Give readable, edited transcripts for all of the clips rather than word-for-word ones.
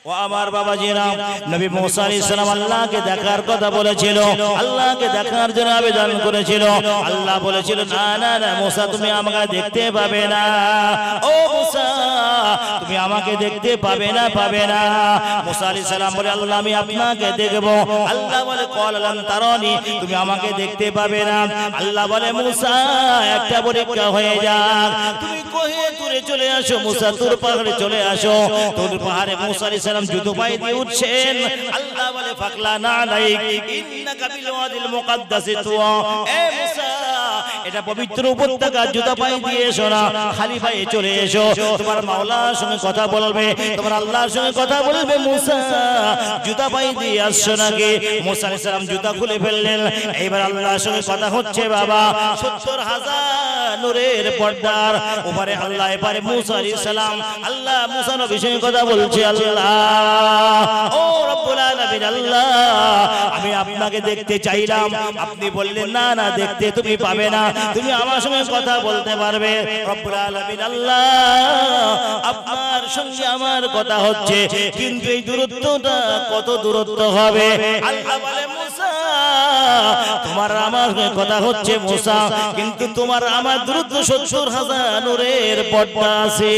ও আমার বাবাজিরা, নবী মুসা আলাইহিস সালাম আল্লাহকে দেখার কথা বলেছিল, আল্লাহকে দেখার জন্য আবেদন করেছিল। আল্লাহ বলেছিল না না না মুসা, তুমি আমাকে দেখতে পাবে না। ও মুসা, তুমি আমাকে দেখতে পাবে না, পাবে না। মুসা আলাইহিস সালাম বলে আল্লাহ আমি আপনাকে দেখব। আল্লাহ বলে ক্বাল লান তারানি, তুমি আমাকে দেখতে পাবে না। আল্লাহ বলে মুসা একটা পরীক্ষা হয়ে যাক, তুমি কোহে তুরে চলে আসো, মুসা তুর পাহাড়ে চলে আসো। তুর পাহাড়ে মুসা আলাইহিস সালাম জুতো পায়ে দিয়ে উঠছেন। আল্লাহ বলে ফাকলা না আলাইক ইন্নাকা বিল ওয়াদিল মুকাদ্দাসি তুয়া, এ মুসা এটা পবিত্র উপত্যকা, জুতো পায়ে দিয়ে এসো না, খালি পায়ে চলে এসো। তোমার মাওলার সঙ্গে কথা বলবে, তোমার আল্লাহর সঙ্গে কথা বলবে। মুসা জুতো পায়ে দিয়ে আসছো নাকি? মুসা আলাইহিস সালাম জুতা খুলে ফেললেন। এইবার আল্লাহর সঙ্গে কথা হচ্ছে বাবা। ৭০,০০০ নূরের পর্দার উপরে আল্লাহ, এবারে মুসা আলাইহিস সালাম, আল্লাহ মুসা নবীর সঙ্গে কথা বলছে। আল্লাহ ও রব্বুল আলামিন, আল্লাহ আমি আপনাকে দেখতে চাইলাম, আপনি বললেন না না দেখতে তুমি পাবে না, তুমি আমার সঙ্গে কথা বলতে পারবে। রব্বুল আলামিন আল্লাহ আপনার সঙ্গে আমার কথা হচ্ছে, কিন্তু এই দূরত্বটা কত দূরত্ব হবে? আল্লাহ বলে মুসা তোমার আমার সঙ্গে কথা হচ্ছে মুসা, কিন্তু তোমার আমার দূরত্ব ৭০,০০০ নূরের পর্দা আছে।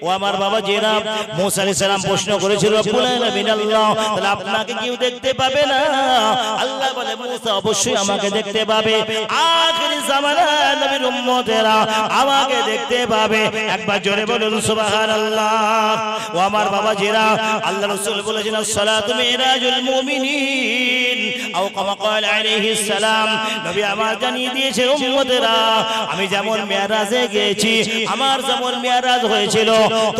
ও আমার বাবা জিরা, মুসা আলাইহিস সালাম প্রশ্ন করেছিল রব্বুল আলামিন আল্লাহ তাহলে আপনাকে কেউ দেখতে পাবে না? আল্লাহ বলে মুসা অবশ্যই আমাকে দেখতে পাবে, আখিরি জামানা নবীর উম্মতেরা আমাকে দেখতে পাবে। একবার জোরে বলুন সুবহানাল্লাহ। ও আমার বাবা জিরা, আল্লাহ রাসূল বলেছেন সালাতু মিরাজুল মুমিনিন আও কামা ক্বাল আলাইহিস সালাম, নবী আমার জানিয়ে দিয়েছে উম্মতেরা আমি যেমন মিরাজে গিয়েছি, আমার যেমন মিরাজ হয়েছিল,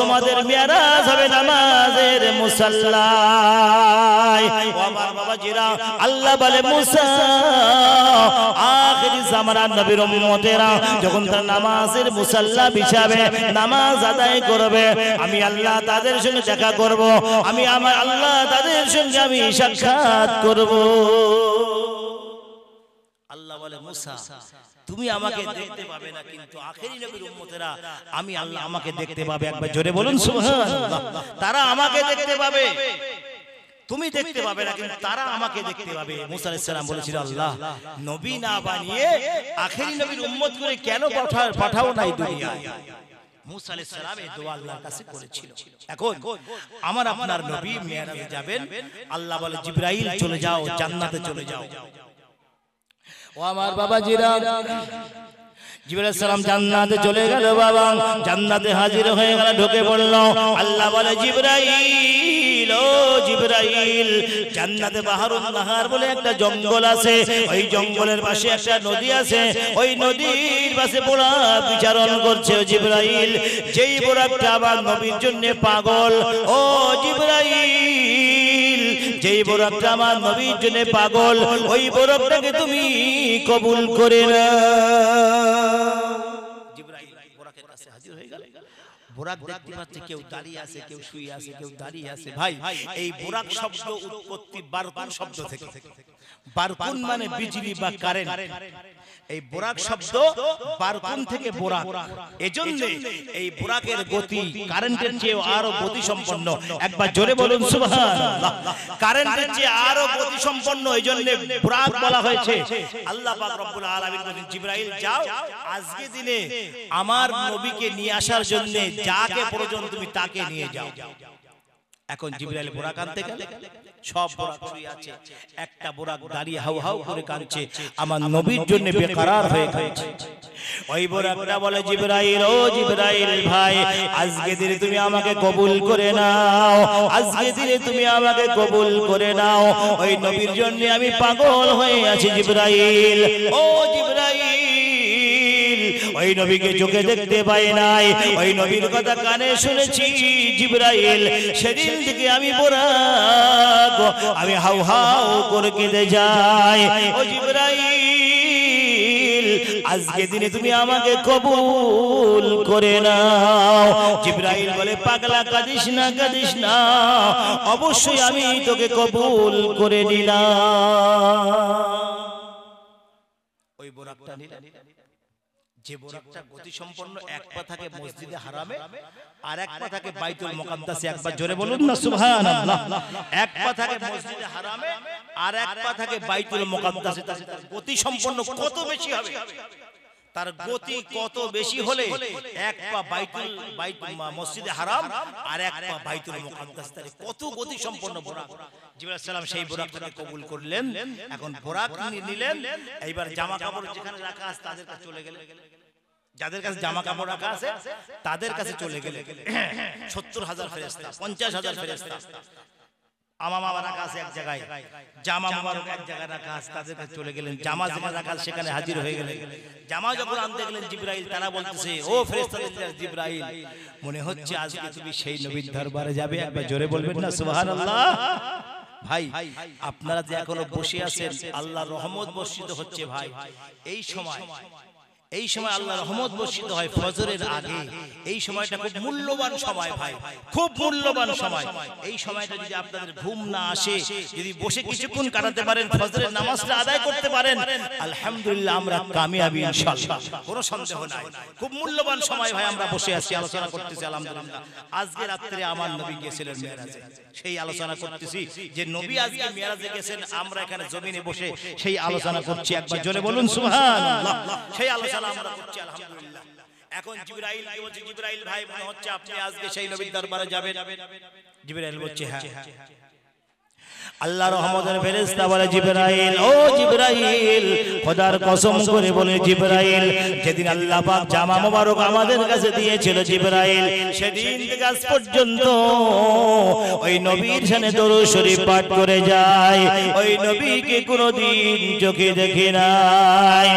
তোমাদের মিরাজ হবে নামাজের মুসাল্লায়। ও আমার বাবাজিরা, আল্লাহ বলে মুসা আখিরি জামানার নবীর উম্মতেরা যখন তারা নামাজের মুসাল্লা বিছাবে, নামাজ আদায় করবে, আমি আল্লাহ তাদের সঙ্গে দেখা করব, আমি আমার আল্লাহ তাদের সঙ্গে আমি সাক্ষাৎ করব। আল্লাহ বলে মুসা তুমি আমাকে দেখতে পাবে না, কিন্তু আখেরি নবীর উম্মতেরা আমি আল্লাহ আমাকে দেখতে পাবে। একবার জোরে বলুন সুবহানাল্লাহ। তারা আমাকে দেখতে পাবে, তুমি দেখতে পাবে না, কিন্তু তারা আমাকে দেখতে পাবে। মুসা আলাইহিস সালাম বলেছিল আল্লাহ নবী না বানিয়ে আখেরি নবীর উম্মত করে কেন পাঠাও নাই দুনিয়ায়? মুসা আলাইহিস সালাম এই দোয়া আল্লাহর কাছে করেছিল। এখন আমার আপনার নবী মিরাজে যাবেন, আল্লাহ বলে জিবরাইল চলে যাও, জান্নাতে চলে যাও। ও আমার বাবাজিরা, জিবরাইল আলাইহিস সালাম জান্নাতে চলে গেল বাবা, জান্নাতে হাজির হয়ে গেল, ঢুকে পড়ল। আল্লাহ বলে জিবরাইল, ও জিবরাইল, জান্নাতে বাহারুন নাহার বলে একটা জঙ্গল আছে, ওই জঙ্গলের পাশে একটা নদী আছে, ওই নদীর পাশে বোরাক বিচরণ করছে। ও জিবরাইল, যেই বোরাকটা আমার নবীর জন্য পাগল, ও জিবরাইল, যেই বোরাকটা আমার নবীর জন্য পাগল, ওই বোরাকটাকে তুমি কবুল করে নাও। জিবরাইল বোরাকের কাছে হাজির হয়ে গেল। বোরাক দেখতে পাচ্ছে কেউ দাঁড়িয়ে আছে, কেউ শুয়ে আছে, কেউ দাঁড়িয়ে আছে। ভাই এই বোরাক শব্দ উৎপত্তি বারকুন শব্দ থেকে। বারকুন মানে বিজলি বা কারেন্ট। এই বোরাক শব্দ বারকুন থেকে বোরাক, এজন্য এই বোরাকের গতি কারেন্টের চেয়ে আরো গতি সম্পন্ন। একবার জোরে বলুন সুবহানাল্লাহ। কারেন্টের চেয়ে আরো গতি সম্পন্ন, এজন্য বোরাক বলা হয়েছে। আল্লাহ পাক রব্বুল আলামিন বলেন জিবরাইল যাও, আজকে দিনে আমার নবীকে নিয়ে আসার জন্য যাকে প্রয়োজন তুমি তাকে নিয়ে যাও। এখন জিবরাইল বোরাক আনতে গেলে সব বোরাক শুয়ে আছে, একটা বোরাক দাঁড়িয়ে হাউ হাউ করে কাঁদছে, আমার নবীর জন্য বেকরার হয়ে কাঁদছে। ওই বোরাকটা বলে জিবরাইল, ও জিবরাইল ভাই, আজকে দিনে তুমি আমাকে কবুল করে নাও, আজকে দিনে তুমি আমাকে কবুল করে নাও, ওই নবীর জন্য আমি পাগল হয়ে আছি জিবরাইল। ও জিবরাইল, ওই নবীকে চোখে দেখতে পাই নাই, ওই নবীর কথা কানে শুনেছি জিবরাইল, সেদিন থেকে আমি বোরাক আমি হাউ হাউ করে কেঁদে যাই। ও জিবরাইল, আজকে দিনে তুমি আমাকে কবুল করে নাও। জিবরাইল বলে পাগলা কাঁদিস না, কাঁদিস না, অবশ্যই আমি তোকে কবুল করে নিলাম। ওই বোরাকটা নিলাম, যে বোরাকটা গতি সম্পন্ন, এক পা থাকে মসজিদে হারামে আর এক পা থাকে বাইতুল মুকাদ্দাসে। একবার জোরে বলুন না সুবহানাল্লাহ। এক পা থাকে মসজিদে হারামে আর এক পা থাকে বাইতুল মুকাদ্দাসে। তার গতি সম্পন্ন কত বেশি হবে? তার গতি কত বেশি হলে এক পা মসজিদে হারাম আর এক পা বাইতুল মুকাদ্দাস, তার কত গতি সম্পন্ন বোরাক। জিবরাইল আলাইহিস সালাম সেই বোরাকটাকে কবুল করলেন। এখন বোরাক নিলেন, এইবার জামা কাপড় যেখানে রাখা আছে তাদের কাছে চলে গেলেন। যাদের কাছে জামা কাপড় রাখা আছে তাদের কাছে চলে গেলেন। 70,000 ফেরেশতা, 50,000 ফেরেশতা আমামা রাখা আছে এক জায়গায়, জামা মুবারক এক জায়গায় রাখা আছে, তাদের কাছে চলে গেলেন। জামা যেখানে রাখা আছে সেখানে হাজির হয়ে গেলেন। জামা যখন আনতে গেলেন জিবরাইল, তারা বলতেছে, ও ফেরেশতাদের জিবরাইল, মনে হচ্ছে আজকে তুমি সেই নবীর দরবারে যাবে। একবার জোরে বলবেন না সুবহানাল্লাহ। ভাই আপনারা যে এখনো বসে আছেন, আল্লাহর রহমত বর্ষিত হচ্ছে ভাই। এই সময় আল্লাহর রহমত বর্ষিত হয় ফজরের আগে। এই সময়টা খুব মূল্যবান সময় ভাই, খুব মূল্যবান সময়। এই সময়টা যদি আপনাদের ঘুম না আসে, যদি বসে কিছুক্ষণ কাটাতে পারেন, ফজরের নামাজটা আদায় করতে পারেন, আলহামদুলিল্লাহ আমরা কামিয়াবি ইনশাআল্লাহ, কোনো সন্দেহ নাই। খুব মূল্যবান সময় ভাই, আমরা বসে আছি, আলোচনা করতেছি আলহামদুলিল্লাহ। আজকে রাত্রে আমার নবী গিয়েছিলেন মিরাজে, সেই আলোচনা করতেছি যে নবী আজকে মিরাজে গেছেন, আমরা এখানে জমিনে বসে সেই আলোচনা করছি। একবার জোরে বলুন সুবহানাল্লাহ। সেই আলোচনা আমরা করছি আলহামদুলিল্লাহ। এখন জিবরাইল কি বলছে, জিবরাইল ভাই মনে হচ্ছে আপনি আজকে সেই নবীর দরবারে যাবেন। জিবরাইল বলছে হ্যাঁ। আল্লাহর রহমতের ফেরেশতা বলে, জিবরাইল, ও জিবরাইল, খোদার কসম করে বলে জিবরাইল, যেদিন আল্লাহ পাক জামা মোবারক আমাদের কাছে দিয়েছিল জিবরাইল, সেদিন থেকে আজ পর্যন্ত ওই নবীর শানে দরুদ শরীফ পাঠ করে যায়, ওই নবীকে কোনোদিন চোখে দেখি নাই।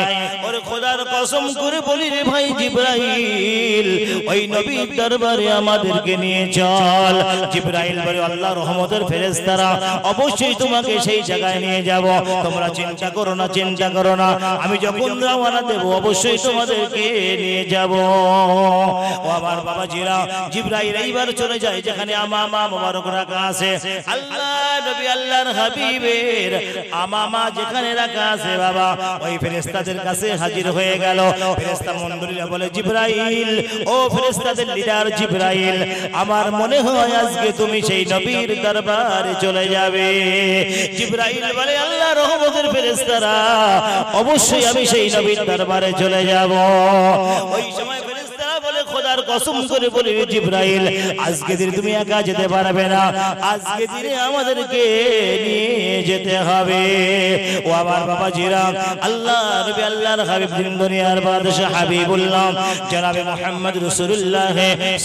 ওর খোদার কসম করে বলি রে ভাই জিবরাইল, ওই নবীর দরবারে আমাদেরকে নিয়ে চল। জিবরাইল বলে, আল্লাহর রহমতের ফেরেশতারা অবশ্যই তোমাকে সেই জায়গায় নিয়ে যাব, তোমরা চিন্তা করো না, চিন্তা করো না, আমি যখন রওনা দেব অবশ্যই তোমাদেরকে নিয়ে যাব। ও আমার বাবাজিরা, জিবরাইল এইবার চলে যায় যেখানে আমামা মোবারক রাখা আছে। আল্লাহ নবী আল্লাহর হাবিবের আমামা যেখানে রাখা আছে বাবা, ওই ফেরেশতাদের কাছে হাজির হয়ে গেল। ফেরেশতা মণ্ডলীরা বলে, জিবরাইল, ও ফেরেশতাদের লিডার জিবরাইল, আমার মনে হয় আজকে তুমি সেই নবীর দরবারে চলে যাবে। জিবরাইল বলে, আল্লাহর রহমতের ফেরেশতারা, অবশ্যই আমি সেই নবীর দরবারে চলে যাব। ওই সময় ফেরেশতারা বলে, খোদার কসম করে বলি জিবরাইল, আজকে দিনে তুমি একা যেতে পারবে না, আজকে দিনে আমাদেরকে নিয়ে যেতে হবে। ও আমার বাবাজিরা, আল্লাহ নবী আল্লাহর হাবিব, দুনিয়ার বাদশা হাবিবুল্লাহ জনাবে মুহাম্মদ রাসূলুল্লাহ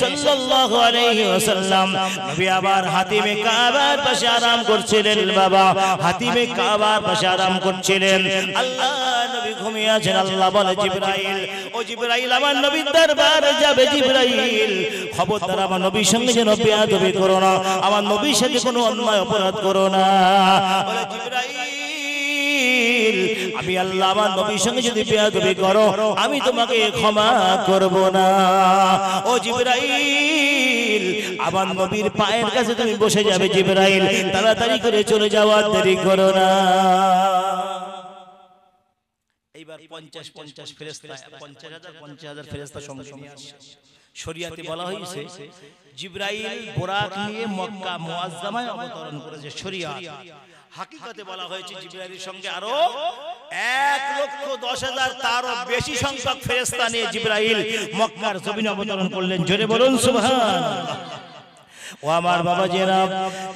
সাল্লাল্লাহু আলাইহি ওয়াসাল্লাম, নবী আবার হাতিমে কাবার পাশে আরাম করছিলেন বাবা, হাতিমে কাবার পাশে আরাম করছিলেন। আল্লাহ নবী ঘুমিয়ে আছেন। আল্লাহ বলে, জিবরাইল, ও জিবরাইল, আমার নবীর দরবারে যাবে জিবরাইল, খবরদার আমার নবীর সঙ্গে যেন বেয়াদবি করো না, আমার নবীর সাথে কোনো অন্যায় অপরাধ করো না। বলে, জিবরাইল, আমি আল্লাহ আমার নবীর সঙ্গে যদি বেয়াদবি করো, আমি তোমাকে ক্ষমা করব না। ও জিবরাইল, আমার নবীর পায়ের কাছে তুমি বসে যাবে জিবরাইল, তাড়াতাড়ি করে চলে যাওয়ার দেরি করো না। এইবার 50 ফেরেশতা, 50,000 ফেরেশতা সঙ্গে নিয়ে আসে। শরীয়তে বলা হয়েছে জিবরাইল বোরাক নিয়ে মক্কা মুআজ্জামায় অবতরণ করেছে, শরীয়ত। হাকিকতে বলা হয়েছে জিবরাইলের সঙ্গে আরো 1,10,000 তারও বেশি সংখ্যক ফেরেশতা নিয়ে জিবরাইল মক্কার জমিনে অবতরণ করলেন। জোরে বলুন সুবহানাল্লাহ। ও আমার বাবাজিরা,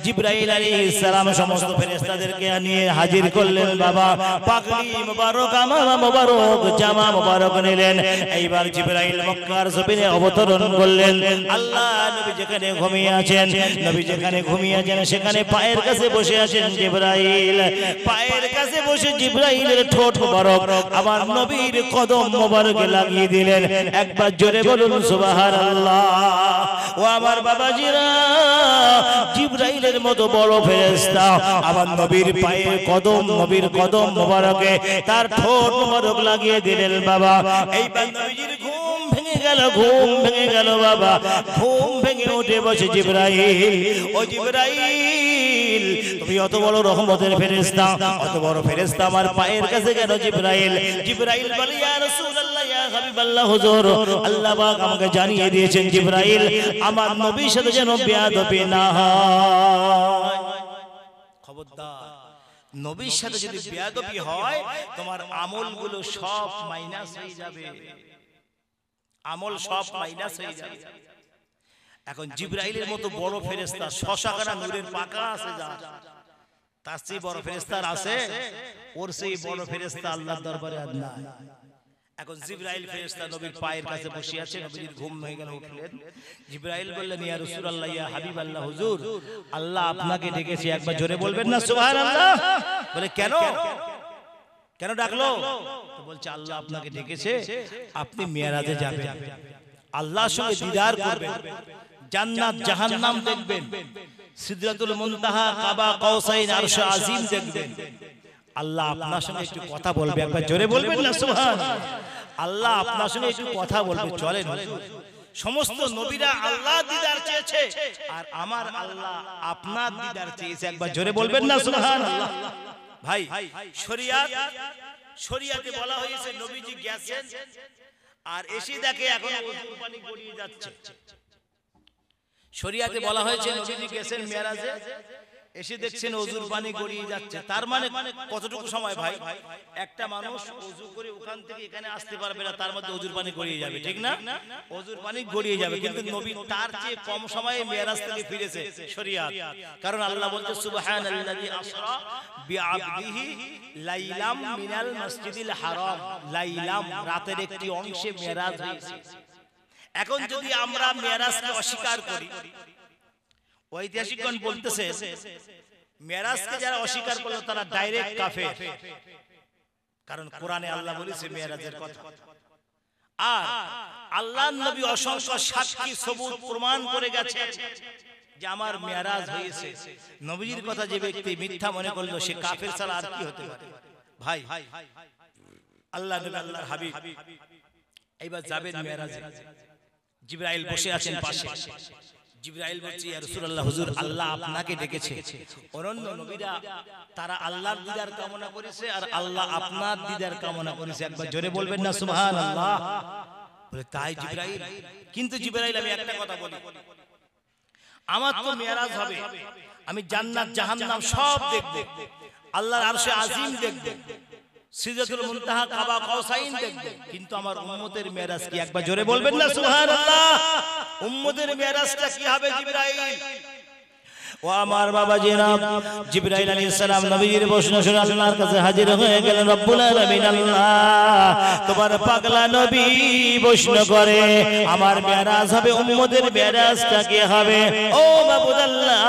জিবরাইল আলাইহিস সালাম সমস্ত ফেরেশতাদেরকে নিয়ে হাজির করলেন বাবা। পাগড়ি মোবারক, আমামা মোবারক, জামা মোবারক নিলেন। এইবার জিবরাইল মক্কার জমিনে অবতরণ করলেন। আল্লাহ নবী যেখানে ঘুমিয়ে আছেন, নবী যেখানে ঘুমিয়ে আছেন সেখানে পায়ের কাছে বসে আছেন জিবরাইল। পায়ের কাছে বসে জিবরাইলের ঠোঁট মোবারক আমার নবীর কদম মোবারকে লাগিয়ে দিলেন। একবার জোরে বলুন সুবহানাল্লাহ। ও আমার বাবাজিরা, জিবরাইলের মতো বড় ফেরেশতা আমার নবীর পায়ে কদম, নবীর কদম মোবারকে তার ঠোঁট মোবারক লাগিয়ে দিলেন বাবা। এইবার নবীজির ঘুম ভেঙে গেল, ঘুম ভেঙে গেল বাবা। ঘুম ভেঙে উঠে বসে জিবরাইল, ও জিবরাইল, তুমি অত বড় রহমতের ফেরেশতা, অত বড় ফেরেশতা আমার পায়ের কাছে কেন জিবরাইল? জিবরাইল বলে, ইয়া রাসূলুল্লাহ, ইয়া হাবিব আল্লাহ হুজুর আল্লাহ পাক আমাকে জানিয়ে দিয়েছেন জিবরাইল আমার নবীর সাথে যেন বেয়াদবি না হয়। খবরদার, নবীর সাথে যদি বেয়াদবি হয় তোমার আমলগুলো সব মাইনাস হয়ে যাবে, আমল সব মাইনাস হয়ে যাবে। এখন জিবরাইলের মতো বড় ফেরেশতা, শশাখানা নূরের পাকা আছে যা, তার চেয়ে বড় ফেরেশতার আছে? ওর সেই বড় ফেরেশতা আল্লাহর দরবারে আর নাই। এখন জিবরাইল ফেরেশতা নবীর পায়ের কাছে বসে আছে, নবীর ঘুম হয়ে গেল, উঠলেন। জিবরাইল বললেন ইয়া রাসূলুল্লাহ, ইয়া হাবিবাল্লাহ, হুজুর আল্লাহ আপনাকে ডেকেছে, একবার জোরে বলবেন না সুবহানাল্লাহ? বলে কেন, কেন ডাকলো? তো বলছে আল্লাহ আপনাকে ডেকেছে, আপনি মিরাজে যাবেন, আল্লাহর সঙ্গে দিদার করবেন, জান্নাত জাহান্নাম দেখবেন, সিদরাতুল মুনতাহা, কাবা কাউসাইন, আরশ আজিম দেখবেন। আল্লাহ আপনার সঙ্গে একটু কথা বলবে, একবার জোরে বলবেন না সুবহানাল্লাহ? আল্লাহ আপনার সঙ্গে একটু কথা বলবে, চলেন। সমস্ত নবীরা আল্লাহ দিদার চেয়েছে আর আমার আল্লাহ আপনার দিদার চেয়েছে, একবার জোরে বলবেন না সুবহানাল্লাহ? ভাই শরিয়াতে বলা হয়েছে নবীজি গেছেন আর এসে দেখে এখন ওযুর পানি গড়িয়ে যাচ্ছে। শরিয়াতে বলা হয়েছে নবীজি গেছেন মিরাজে, এসে দেখছেন ওযুর পানি গড়িয়ে যাচ্ছে। তার মানে কতটুকু সময় ভাই? একটা মানুষ ওযু করে ওখান থেকে এখানে আসতে পারবে না, তার মধ্যে ওযুর পানি গড়িয়ে যাবে, ঠিক না? ওযুর পানি গড়িয়ে যাবে, কিন্তু নবী তার চেয়ে কম সময়ে মিরাজ থেকে ফিরেছে শরিয়াত। কারণ আল্লাহ বলছে সুবহানাল্লাযী আসরা বিআবদিহি লাইলাম মিনাল মসজিদিল হারাম, লাইলাম রাতের একটি অংশে মিরাজ হয়েছে। এখন যদি আমরা মিরাজকে অস্বীকার করি, ঐতিহাসিকগণ বলতেছে মিরাজকে যারা অস্বীকার করলো তারা ডাইরেক্ট কাফের। কারণ কোরআনে আল্লাহ বলেছে মিরাজের কথা, আর আল্লাহর নবী অসংখ্য সাক্ষী সবুত প্রমাণ করে গেছে যে আমার মিরাজ হয়েছে। নবীর কথা যে ব্যক্তি মিথ্যা মনে করলো সে কাফের ছাড়া আর কি হতে পারে? ভাই আল্লাহ নবী আল্লাহর হাবিব এইবার যাবেন মিরাজে, জিবরাইল বসে আছেন পাশে। জিবরাইল বলছে ইয়া রাসূলুল্লাহ, হুজুর আল্লাহ আপনাকে ডেকেছে। অনন্য নবীরা তারা আল্লাহর দিদার কামনা করেছে আর আল্লাহ আপনার দিদার কামনা করেছে, একবার জোরে বলবেন না সুবহানাল্লাহ? বলে তাই জিবরাইল, কিন্তু জিবরাইল আমি একটা কথা বলি, আমার তো মিরাজ হবে, আমি জান্নাত জাহান্নাম সব দেখব, আল্লাহর আরশে আজিম দেখব, সিদরাতুল মুনতাহা, কাবা কাউসাইন দেখব, কিন্তু আমার উম্মতের মিরাজ কি? একবার জোরে বলবেন না সুবহানাল্লাহ? উম্মতের মিরাজটা কি হবে জিবরাইল? ও আমার বাবা জিনাব, জিবরাইল আলাইহিস সালাম নবীর প্রশ্ন শুনে আল্লাহর কাছে হাজির হয়ে গেলেন। রব্বুল আলামিন আল্লাহ তোমার পাগলা নবী প্রশ্ন করে আমার মিরাজ হবে, উম্মতের মিরাজটা কি হবে? ও মাবুদ আল্লাহ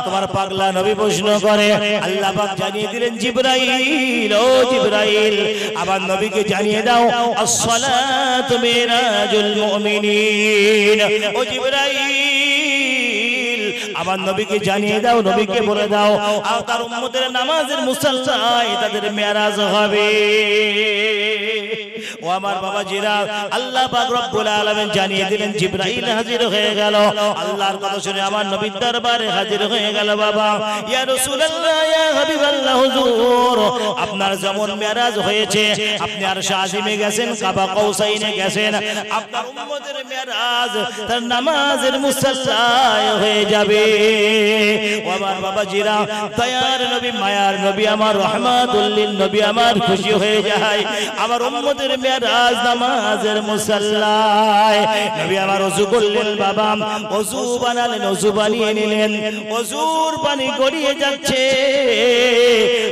তোমার পাগলা নবী প্রশ্ন করে, আল্লাহ পাক জানিয়ে দিলেন জিবরাইল, ও জিবরাইল আমার নবীকে জানিয়ে দাও আসসালাতু মিরাজুল মুমিনিন। ও জিবরাইল আমার নবীকে জানিয়ে দাও, নবীকে বলে দাও আর তার উম্মতের নামাজের মুসাল্লায় তাদের মিরাজ হবে। ও আমার বাবাজিরা, আল্লাহ পাক রব্বুল আলামিন জানিয়ে দিলেন, জিবরাইল হাজির হয়ে গেল। আল্লাহর কথা শুনে আমার নবীর দরবারে হাজির হয়ে গেল। বাবা ইয়া রাসূলুল্লাহ, ইয়া হাবিবাল্লাহ, হুজুর আপনার যেমন মিরাজ হয়েছে, আপনি আরশ আজিমে গেছেন, কাবা কাউসাইনে গেছেন, আপনার উম্মতের মিরাজ তার নামাজের মুসাল্লায় হয়ে যাবে। ও আমার বাবাজিরা, দয়ার নবী, মায়ার নবী, আমার রহমাতুল লিল নবী আমার খুশি হয়ে যায় আমার উম্মতের মিরাজ নামাজের মুসাল্লায়। নবী আমার ওযু করলেন, বাবা ওযু বানালেন, ওযু বানিয়ে নিলেন, ওযুর পানি গড়িয়ে যাচ্ছে।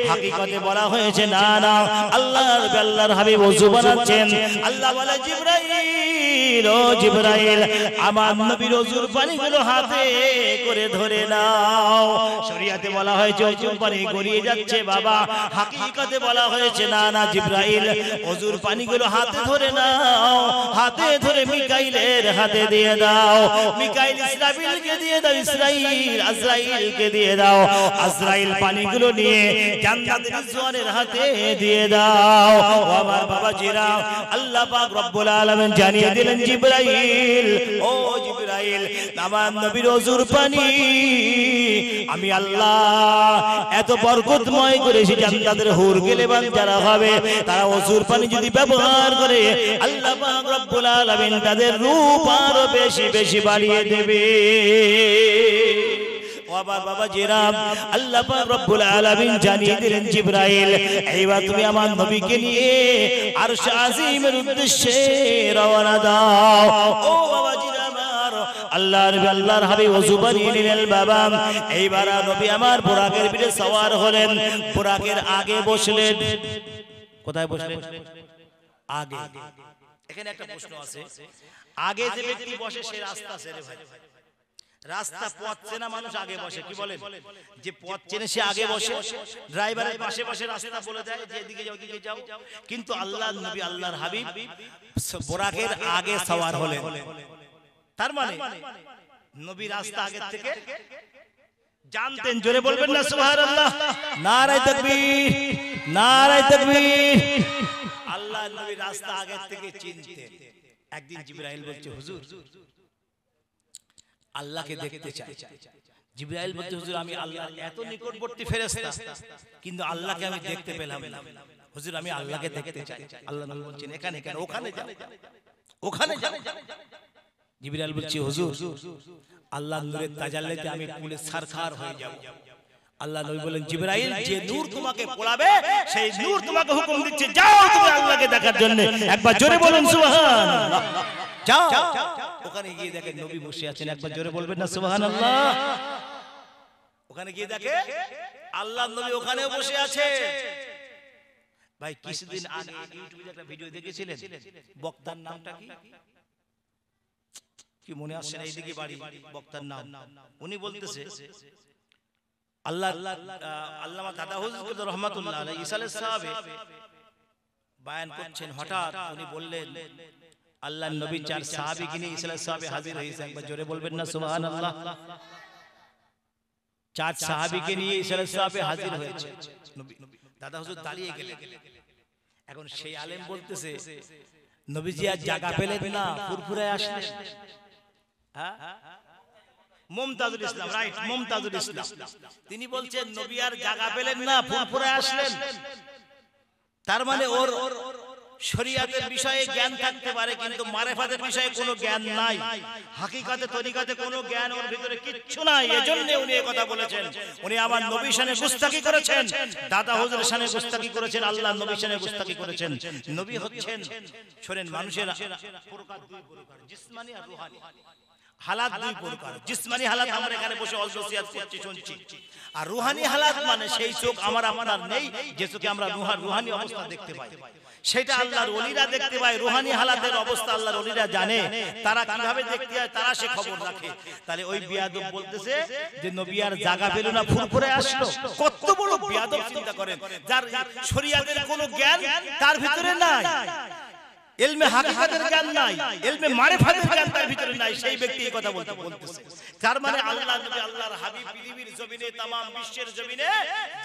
হাকিকতে বলা হয়েছে না না, আল্লাহর হাবিব ওযু বানাচ্ছেন। আল্লাহ বলে জিবরাইল, ও জিবরাইল আমার নবীর ওযুর পানিগুলো হাতে করে ধরে নাও। শরিয়াতে বলা হয়েছে ওযুর পানি গড়িয়ে যাচ্ছে বাবা, হাকিকতে বলা হয়েছে না না, জিবরাইল ওযুর পানিগুলো হাতে ধরে নাও, হাতে ধরে মিকাইলের হাতে দিয়ে দাও, মিকাইল ইসরাফিলকে দিয়ে দাও, ইসরাইল আজরাইলকে দিয়ে দাও। আজরাইল পানিগুলো নিয়ে জান্নাতের রিজওয়ানের হাতে দিয়ে দাও। ও আমার বাবাজিরা, আল্লাহ পাক রব্বুল আলামিন জানিয়ে দিলেন জিবরাইল, ও জিবরাইল, আমার নবীর ওযুর পানি আমি আল্লাহ এত বরকতময় করেছি, জান্নাতের হুর গেলেবান যারা হবে তারা ওযুর পানি যদি ব্যবহার করে আল্লাহ পাক রব্বুল আলামিন তাদের রূপ আরো বেশি বেশি বাড়িয়ে দেবে। বাবা বাবাজিরা, আল্লাহ পাক রব্বুল আলামিন জানিয়ে দিলেন জিবরাইল, এইবার তুমি আমার নবীকে নিয়ে আরশ আজিমের উদ্দেশ্যে রওনা দাও। ও বাবাজিরা আমার, আল্লাহর হাবিব ওযু বানিয়ে নিলেন বাবা। এইবার নবী আমার বুরাকের পিঠে সওয়ার হলেন, বুরাকের আগে বসলেন। কোথায় বসলেন? আগে। এখানে একটা প্রশ্ন আছে, আগে যে ব্যক্তি বসে সে রাস্তা ছেড়ে ভাই, রাস্তা পথ চেনা মানুষ আগে বসে, কি বলেন? যে পথ চেনে সে আগে বসে, ড্রাইভারের পাশে বসে রাস্তা বলে দেয় যে এদিকে যাও এদিকে যাও। কিন্তু আল্লাহর নবী আল্লাহর হাবিব বুরাকের আগে সওয়ার হলেন, তার মানে নবী রাস্তা আগে থেকে জানতেন। জোরে বলবেন না সুবহানাল্লাহ, নারায়ে তাকবীর, নারায়ে তাকবীর। আল্লাহর নবী রাস্তা আগে থেকে চিনতেন। একদিন জিবরাইল বলছে, হুজুর আল্লাহকে দেখতে চাই। জিবরাইল বলছে, হুজুর আমি আল্লাহর এত নিকটবর্তী ফেরেশতা, কিন্তু আল্লাহকে আমি দেখতে পেলাম না। হুজুর আমি আল্লাহকে দেখতে চাই। আল্লাহ নবী বলছেন, এখানে কেন, ওখানে যাও, ওখানে যাও। জিবরাইল বলছে, হুজুর আল্লাহর নূরের তাজাল্লিতে আমি পুলে সারখার হয়ে যাব। আল্লাহ নবী বলেন, জিবরাইল যে নূর তোমাকে পোড়াবে সেই নূর তোমাকে হুকুম দিচ্ছে, যাও তুমি আল্লাহকে দেখার জন্য। একবার জোরে বলুন সুবহানাল্লাহ। যাও, ওখানে গিয়ে দেখেন নবী বসে আছেন। একবার জোরে বলবেন না সুবহানাল্লাহ। ওখানে গিয়ে দেখে আল্লাহর নবী ওখানেও বসে আছে। ভাই কিছুদিন আগে ইউটিউবে একটা ভিডিও দেখেছিলেন, বক্তার নামটা কি কি মনে আসছে না? এইদিকে বাড়ি, বক্তার নাম। উনি বলতেছে আল্লামা দাদা হুজুর রহমাতুল্লাহ আলাইহি ইসালে সাহাবে বয়ান করছেন, হঠাৎ উনি বললেন আল্লাহর নবী চার সাহাবীকে নিয়ে ইসালে সাহাবে হাজির হয়েছে। একবার জোরে বলবেন না সুবহানাল্লাহ। চার সাহাবীকে নিয়ে ইসালে সাহাবে হাজির হয়েছে। দাদা হুজুর দাঁড়িয়ে গেলেন। এখন সেই আলেম বলতেছে, নবীজি আর জায়গা পেলেন না, ফুরফুরায় আসলেন। হ্যাঁ, মুমতাজুল ইসলাম, রাইট, মুমতাজুল ইসলাম। তিনি বলছেন নবী আর জায়গা পেলেন না, ফুরফুরায় আসলেন। তার মানে ওর শরীয়তের বিষয়ে জ্ঞান থাকতে পারে, কিন্তু মারেফাতের বিষয়ে কোনো জ্ঞান নাই। হাকিকাতে তরিকাতে কোনো জ্ঞান ওর ভিতরে কিচ্ছু নাই। এজন্য উনি এই কথা বলেছেন। উনি আমার নবী শানে গুস্তাখি করেছেন, দাদা হুজুরের শানে গুস্তাখি করেছেন, আল্লাহর নবী শানে গুস্তাখি করেছেন। নবী হচ্ছেন, শোনেন, মানুষের প্রকার দুই প্রকার, জিসমানি আর রূহানি। হালাত দুই প্রকার। জিসমানি হালাত আমরা এখানে বসে অলসিয়াত করছি, শুনছি। আর রূহানি হালাত মানে সেই চোখ আমার আপনার নেই, যে চোখে আমরা রূহানি অবস্থা দেখতে পাই, সেটা আল্লাহর ওলিরা দেখতে পায়। রূহানি হালাতের অবস্থা আল্লাহর ওলিরা জানে, তারা কিভাবে দেখতে হয় তারা সে খবর রাখে। তাহলে ওই বিয়াদব বলতেছে যে নবী আর জায়গা পেল না, ফুরফুরে আসলো। কত বড় বিয়াদব চিন্তা করেন, যার শরীয়তের কোনো জ্ঞান তার ভিতরে নাই, ইলমে হাকিকাতের জ্ঞান নাই, ইলমে মারিফাতের জ্ঞান তার ভিতরে নাই, সেই ব্যক্তি এই কথা বলতেছে। তার মানে আল্লাহর নবী আল্লাহর হাবিব পৃথিবীর জমিনে, तमाम বিশ্বের জমিনে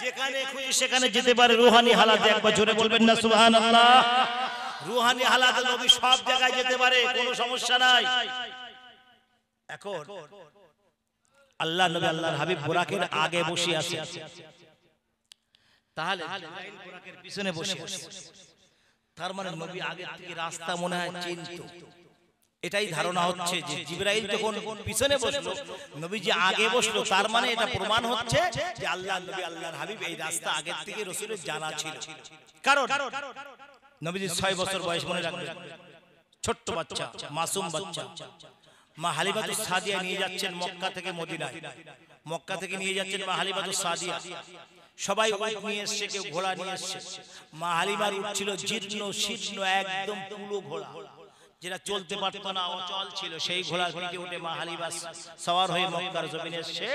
যেখানে খুশি সেখানে যেতে পারে রূহানি হালাতে। একবার জোরে বলবেন না সুবহানাল্লাহ। রূহানি হালাতে নবী সব জায়গায় যেতে পারে, কোনো সমস্যা নাই। এখন আল্লাহর নবী আল্লাহর হাবিব বুরাকের আগে বসে আছে, তাহলে জিবরাইল বুরাকের পিছনে বসে আছে। তার মানে নবী আগে থেকে রাস্তা মনে হয় চিনত। এটাই ধারণা হচ্ছে যে জিবরাইল যখন পিছনে বসলো, নবীজি আগে বসলো, তার মানে এটা প্রমাণ হচ্ছে যে আল্লাহর নবী আল্লাহর হাবিব এই রাস্তা আগে থেকে রাসূলের জানা ছিল। কারণ নবীজি 6 বছর বয়স, মনে রাখবেন, ছোট্ট বাচ্চা, মাসুম বাচ্চা। মা হালিমাতুস সাদিয়া নিয়ে যাচ্ছেন মক্কা থেকে মদিনায়, মক্কা থেকে নিয়ে যাচ্ছেন মা হালিমাতুস সাদিয়া। সবাই উট নিয়ে এসছে, কেউ ঘোড়া নিয়ে এসছে। মা হালিমার উট ছিল জীর্ণ শীর্ণ, একদম পুরো ঘোড়া, যেটা চলতে পারতো না, অচল ছিল। সেই ঘোড়ার পিঠে উঠে মা হালিমা সওয়ার হয়ে মক্কার জমিনে এসে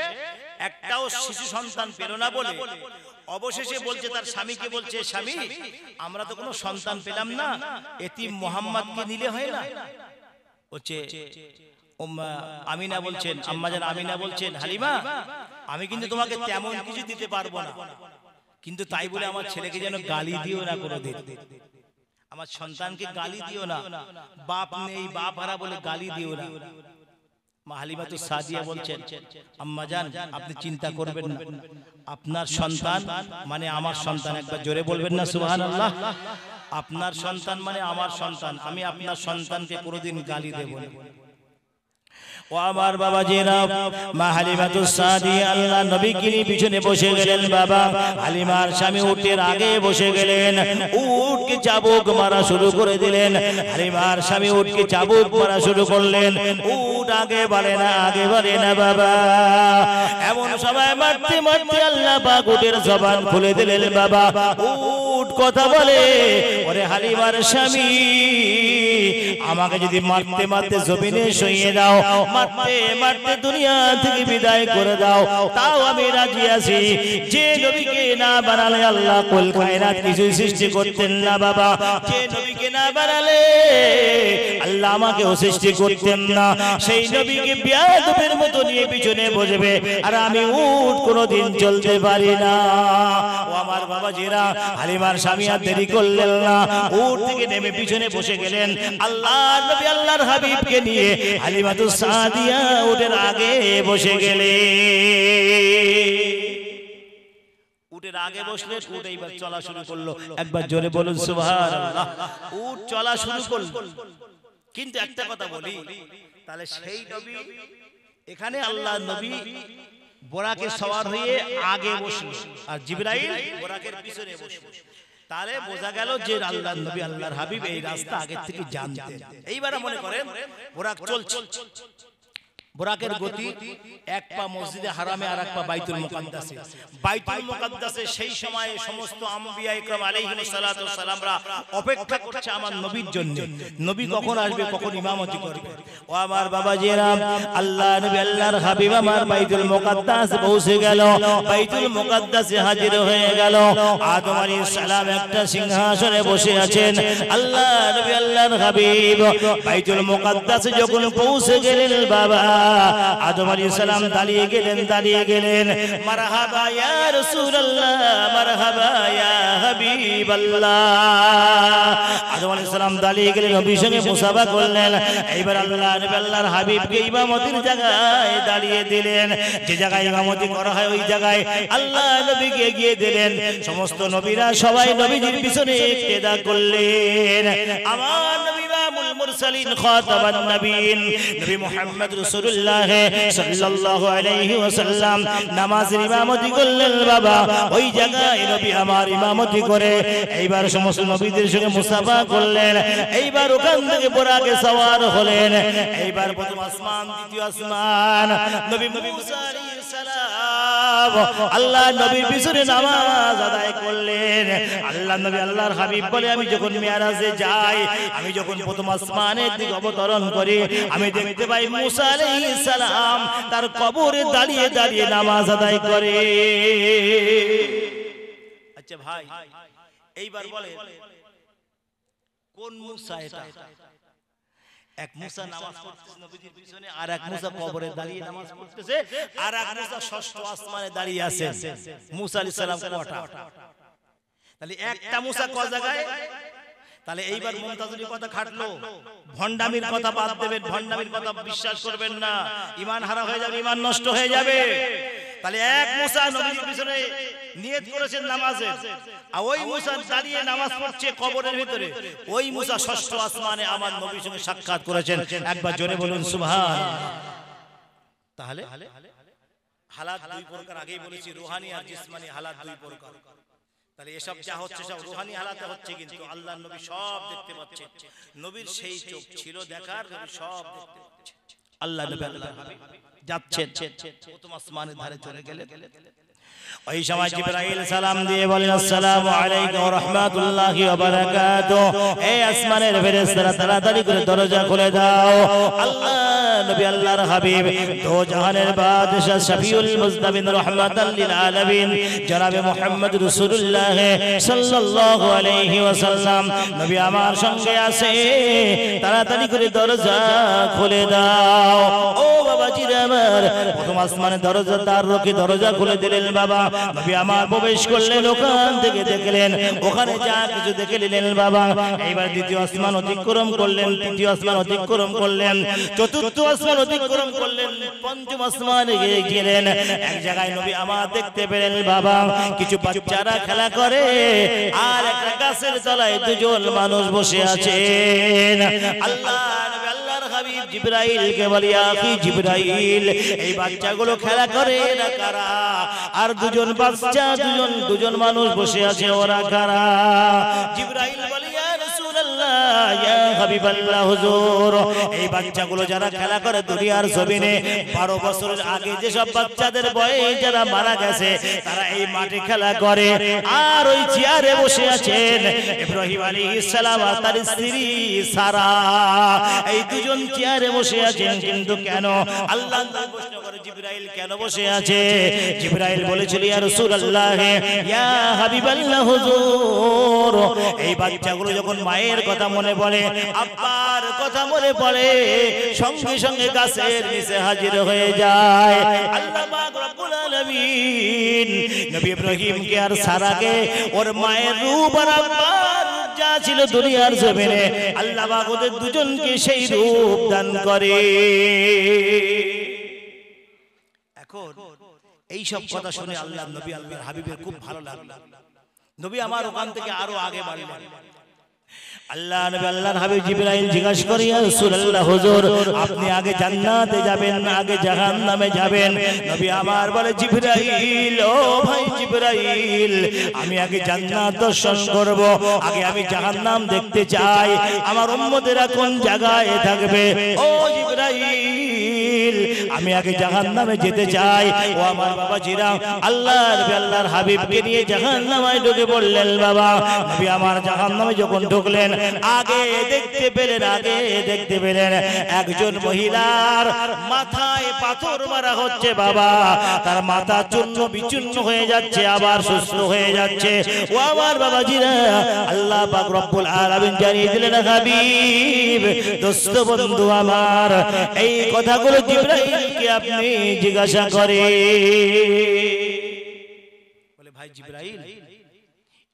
একটাও শিশু সন্তান পেল না বলে অবশেষে বলছে, তার স্বামীকে বলছে, স্বামী আমরা তো কোনো সন্তান পেলাম না, এতিম মুহাম্মদকে নিলে হয় না? বলছে আমিনা বলছেন, আম্মাজান আমিনা বলছেন, হালিমা আমি কিন্তু তোমাকে তেমন কিছু দিতে পারবো না, কিন্তু তাই বলে আমার ছেলেকে যেন গালি দিও না কোনোদিন, আমার সন্তানকে গালি দিও না, বাপ নেই বাপ হারা বলে গালি দিও না। মা হালিমাতুস সাদিয়া বলছেন, আম্মা জান আপনি চিন্তা করবেন না, আপনার সন্তান মানে আমার সন্তান, একবার জোরে বলবেন না সুবহানাল্লাহ। আপনার সন্তান মানে আমার সন্তান, আমি আপনার সন্তানকে কোনোদিন গালি দেব না। ও আমার বাবাজিরা, মা হালিমাতুস সাদিয়া আল্লাহ নবীকে নিয়ে পিছনে বসে গেলেন। বাবা হালিমার স্বামী উটের আগে বসে গেলেন, উটকে চাবুক মারা শুরু করে দিলেন। হালিমার স্বামী উটকে চাবুক মারা শুরু করলেন, উট আগে বাড়ে না, আগে বাড়ে না। বাবা এমন সময় মারতে মারতে আল্লাহ পাক উটের জবান খুলে দিলেন। বাবা উট কথা বলে, ওরে হালিমার স্বামী আমাকে যদি মারতে মারতে জমিনে শুইয়ে দাও, মারতে মারতে দুনিয়া থেকে বিদায় করে দাও, তাও আমি রাজি আছি। যে নবীকে না বানালে আল্লাহ কুল কায়নাত কিছু সৃষ্টি করতেন না। বাবা যে নবীকে না বানালে আল্লাহ আমাকেও সৃষ্টি করতেন না, সেই নবীকে বিয়াদবের মতো নিয়ে পিছনে বসবে, আর আমি উট কোনোদিন চলতে পারি না। ও আমার বাবাজিরা, হালিমার স্বামী আর দেরি করলেন না, উট থেকে নেমে পিছনে বসে গেলেন। আল্লাহর নবী আল্লাহর হাবিবকে নিয়ে হালিমাতুস সাদিয়া উটের আগে বসে গেলেন। উটের আগে বসলে উট এইবার চলা শুরু করলো, একবার জোরে বলুন সুবহানাল্লাহ। উট চলা শুরু করলো, কিন্তু একটা কথা বলি, তাহলে সেই নবী এখানে আল্লাহর নবী বোরাকে সওয়ার হয়ে আগে বসলো, আর জিবরাইল বোরাকের পিছনে বসলো। তাহলে বোঝা গেল যে আল্লাহর নবী আল্লাহর হাবিব এই রাস্তা আগে থেকে জানতেন। এইবার মনে করেন বোরাক চলছে, বোরাকের গতি এক পা মসজিদে হারামে আর এক পা বাইতুল মুকাদ্দাসে। বাইতুল মুকাদ্দাসে সেই সময়ে সমস্ত আম্বিয়া ইকরাম আলাইহিস সালাতু ওয়াস সালামরা অপেক্ষা করছে আমার নবীর জন্য, নবী কখন আসবে, কখন ইমামতি করবে। ও আমার বাবাজিরা, আল্লাহ নবী আল্লাহর হাবিব আমার বাইতুল মুকাদ্দাস পৌঁছে গেল। বাইতুল মুকাদ্দাসে হাজির হয়ে গেল। আদম আলাইহিস সালাম একটা সিংহাসনে বসে আছেন। আল্লাহ নবী আল্লাহর হাবিব বাইতুল মুকাদ্দাসে যখন পৌঁছে গেলেন, বাবা আদম আলাইহিস সালাম দাঁড়িয়ে গেলেন। মারহাবা ইয়া রাসূলুল্লাহ, মারহাবা ইয়া হাবিবাল্লাহ। আদম আলাইহিস সালাম দাঁড়িয়ে গেলেন, নবীর সঙ্গে মুসাফা করলেন। এইবার আল্লাহ নবী আল্লাহর হাবিবকে ইমামতির জায়গায় দাঁড়িয়ে দিলেন। যে জায়গায় ইমামতি করা হয় ওই জায়গায় আল্লাহ নবীকে এগিয়ে দিলেন। সমস্ত নবীরা সবাই নবীজির পিছনে ইক্তেদা করলেন। আমার নবী ইমামুল মুরসালিন খাতাবান নবীন নবী মুহাম্মদ রাসূলুল্লাহ সাল্লাল্লাহু আলাইহি ওয়াসাল্লাম নামাজের ইমামতি করলেন। বাবা ওই জায়গায় নবী আমার ইমামতি করে এইবার সমস্ত নবীদের সঙ্গে মুসাফা করলেন। এইবার ওখান থেকে বোরাকে সওয়ার হলেন। এইবার প্রথম আসমান, দ্বিতীয় আসমান, নবী মুসা আলাইহিস সালাম আল্লাহ নবীর পিছনে নামাজ আদায় করলেন। আল্লাহ নবী আল্লাহর হাবিব বলে, আমি যখন মিরাজে যাই, আমি যখন প্রথম আসমানের দিকে অবতরণ করি, আমি দেখতে পাই মুসা আলাইহিস সালাম তার কবরে দাঁড়িয়ে দাঁড়িয়ে নামাজ আদায় করে। আচ্ছা ভাই, এইবার বলে কোন মুসা এটা? এক মুসা নামাজ পড়তেছে নবীজির পিছনে, আর এক মুসা কবরে দাঁড়িয়ে নামাজ পড়তেছে, আর এক মুসা ষষ্ঠ আসমানে দাঁড়িয়ে আছে। মুসা আলাইহিস সালাম কটা? তাহলে একটা মুসা ক জায়গায়? তাহলে এইবার মুমতাজুলির কথা খাটলো, ভন্ডামির কথা বাদ দেবেন, ভন্ডামির কথা বিশ্বাস করবেন না, ঈমান হারা হয়ে যাবে, ঈমান নষ্ট হয়ে যাবে। তাহলে এক মুসা নবীর পিছনে নিয়ত করেছেন নামাজের, আর ওই মুসা দাঁড়িয়ে নামাজ পড়ছে কবরের ভিতরে। ওই মুসা ষষ্ঠ আসমানে আমার নবীর সঙ্গে সাক্ষাৎ করেছেন। একবার জোরে বলুন সুবহানাল্লাহ। তাহলে হালাত দুই প্রকার, আগেই বলেছি, রূহানি আর জিসমানি হালাত দুই প্রকার। তাহলে এসব যা হচ্ছে সব রূহানি হালাতে হচ্ছে, কিন্তু আল্লাহর নবী সব দেখতে পাচ্ছেন। নবীর সেই চোখ ছিল দেখার, নবী সব দেখতে পাচ্ছেন। আল্লাহ নবী আল্লাহর হাবিব যাচ্ছেন, প্রথম আসমানের ধারে চলে গেলেন। ওই সময় জিবরাইল সালাম দিয়ে বলেন, আসসালামু আলাইকুম ওয়া রাহমাতুল্লাহি ওয়া বারাকাতুহু। এই আসমানের ফেরেশতারা তাড়াতাড়ি করে দরজা খুলে দাও। আল্লাহ নবী আল্লাহর হাবিব দো জাহানের বাদশা শফিউল মুজতাবিন রাহমাতাল লিল আলামিন জনাবে মুহাম্মদ রাসূলুল্লাহ সাল্লাল্লাহু আলাইহি ওয়াসাল্লাম নবী আমার সঙ্গে আছে, তাড়াতাড়ি করে দরজা খুলে দাও। ও বাবাজিরা আমার, প্রথম আসমানের দরজা তার রকি দরজা খুলে দিলেন। বাবা। নবী আমার প্রবেশ করলেন, ওখান থেকে দেখলেন, ওখানে যা কিছু দেখে নিলেন বাবা। এইবার দ্বিতীয় আসমান অতিক্রম করলেন, তৃতীয় আসমান অতিক্রম করলেন, চতুর্থ আসমান অতিক্রম করলেন, পঞ্চম আসমানে গেলেন। এক জায়গায় নবী আমার দেখতে পেলেন বাবা, কিছু বাচ্চারা খেলা করে, আর একটা গাছের তলায় দুজন মানুষ বসে আছেন। আল্লাহ আল্লাহর হাবিব জিবরাইলকে বলি, আখি জিবরাইল, এই বাচ্চাগুলো খেলা করে না কারা? আর দুজন বাচ্চা, দুজন মানুষ বসে আছে, ওরা কারা? জিবরাইল বলি, ইয়া রাসূলুল্লাহ, ইয়া হাবিবাল্লাহ হুজুর, এই বাচ্চাগুলো যারা খেলা করে দুনিয়ার জমিনে 12 বছরের আগে যেসব বাচ্চাদের বয়স যারা মারা গেছে, তারা এই মাঠে খেলা করে। আর ওই চেয়ারে বসে আছেন ইব্রাহিম আলাইহিস সালাম আর তার স্ত্রী সারা, এই দুজন চেয়ারে বসে আছেন। কিন্তু কেন? আল্লাহ প্রশ্ন করে, জিবরাইল কেন বসে আছে? জিবরাইল বলেছিল, ইয়া রাসূলুল্লাহ, ইয়া হাবিবাল্লাহ হুজুর, এই বাচ্চাগুলো যখন মায়ের কথা মনে পড়ে, আব্বার কথা মনে পড়ে, সঙ্গে সঙ্গে গাছের নিচে হাজির হয়ে যায়। আল্লাহ পাক রব্বুল আলামিন নবী ইব্রাহিমকে আর সারাকে ওর মায়ের রূপ আর আব্বার যা ছিল দুনিয়ার জমিনে, আল্লাহ পাক ওদের দুজনকে সেই রূপ দান করে। এখন এই সব কথা শুনে আল্লাহ নবী আল্লাহর হাবিবের খুব ভালো লাগলো। নবী আমার ওখান থেকে আরো আগে বাড়লেন। আল্লাহ নবী আল্লাহর হাবিব জিবরাইল জিজ্ঞাসা করে, ইয়া রাসূলুল্লাহ হুজুর, আপনি আগে জান্নাতে যাবেন না আগে জাহান্নামে যাবেন? নবী আমার বলে, জিবরাইল, ও ভাই জিবরাইল, আমি আগে জান্নাত দর্শন করব, আগে আমি জাহান্নাম দেখতে চাই। আমার উম্মতেরা কোন জায়গায় থাকবে? ও জিবরাইল, আমি আগে জাহান্নামে যেতে চাই। ও আমার বাবাজিরা, আল্লাহর হাবিবকে নিয়ে জাহান্নামে ঢুকে পড়লেন বাবা। নবী আমার জাহান্নামে যখন ঢুকলেন, আগে দেখতে পেলেন একজন মহিলার মাথায় পাথর মারা হচ্ছে বাবা। তার মাথা চূর্ণ বিচূর্ণ হয়ে যাচ্ছে, আবার সুস্থ হয়ে যাচ্ছে। ও আমার বাবাজিরা, আল্লাহ পাক রব্বুল আলামিন জানিয়ে দিলেন, হাবিব, দোস্ত বন্ধু আমার, এই কথাগুলো জিবরাইলকে আপনি জিজ্ঞাসা করে। বলে, ভাই জিবরাইল,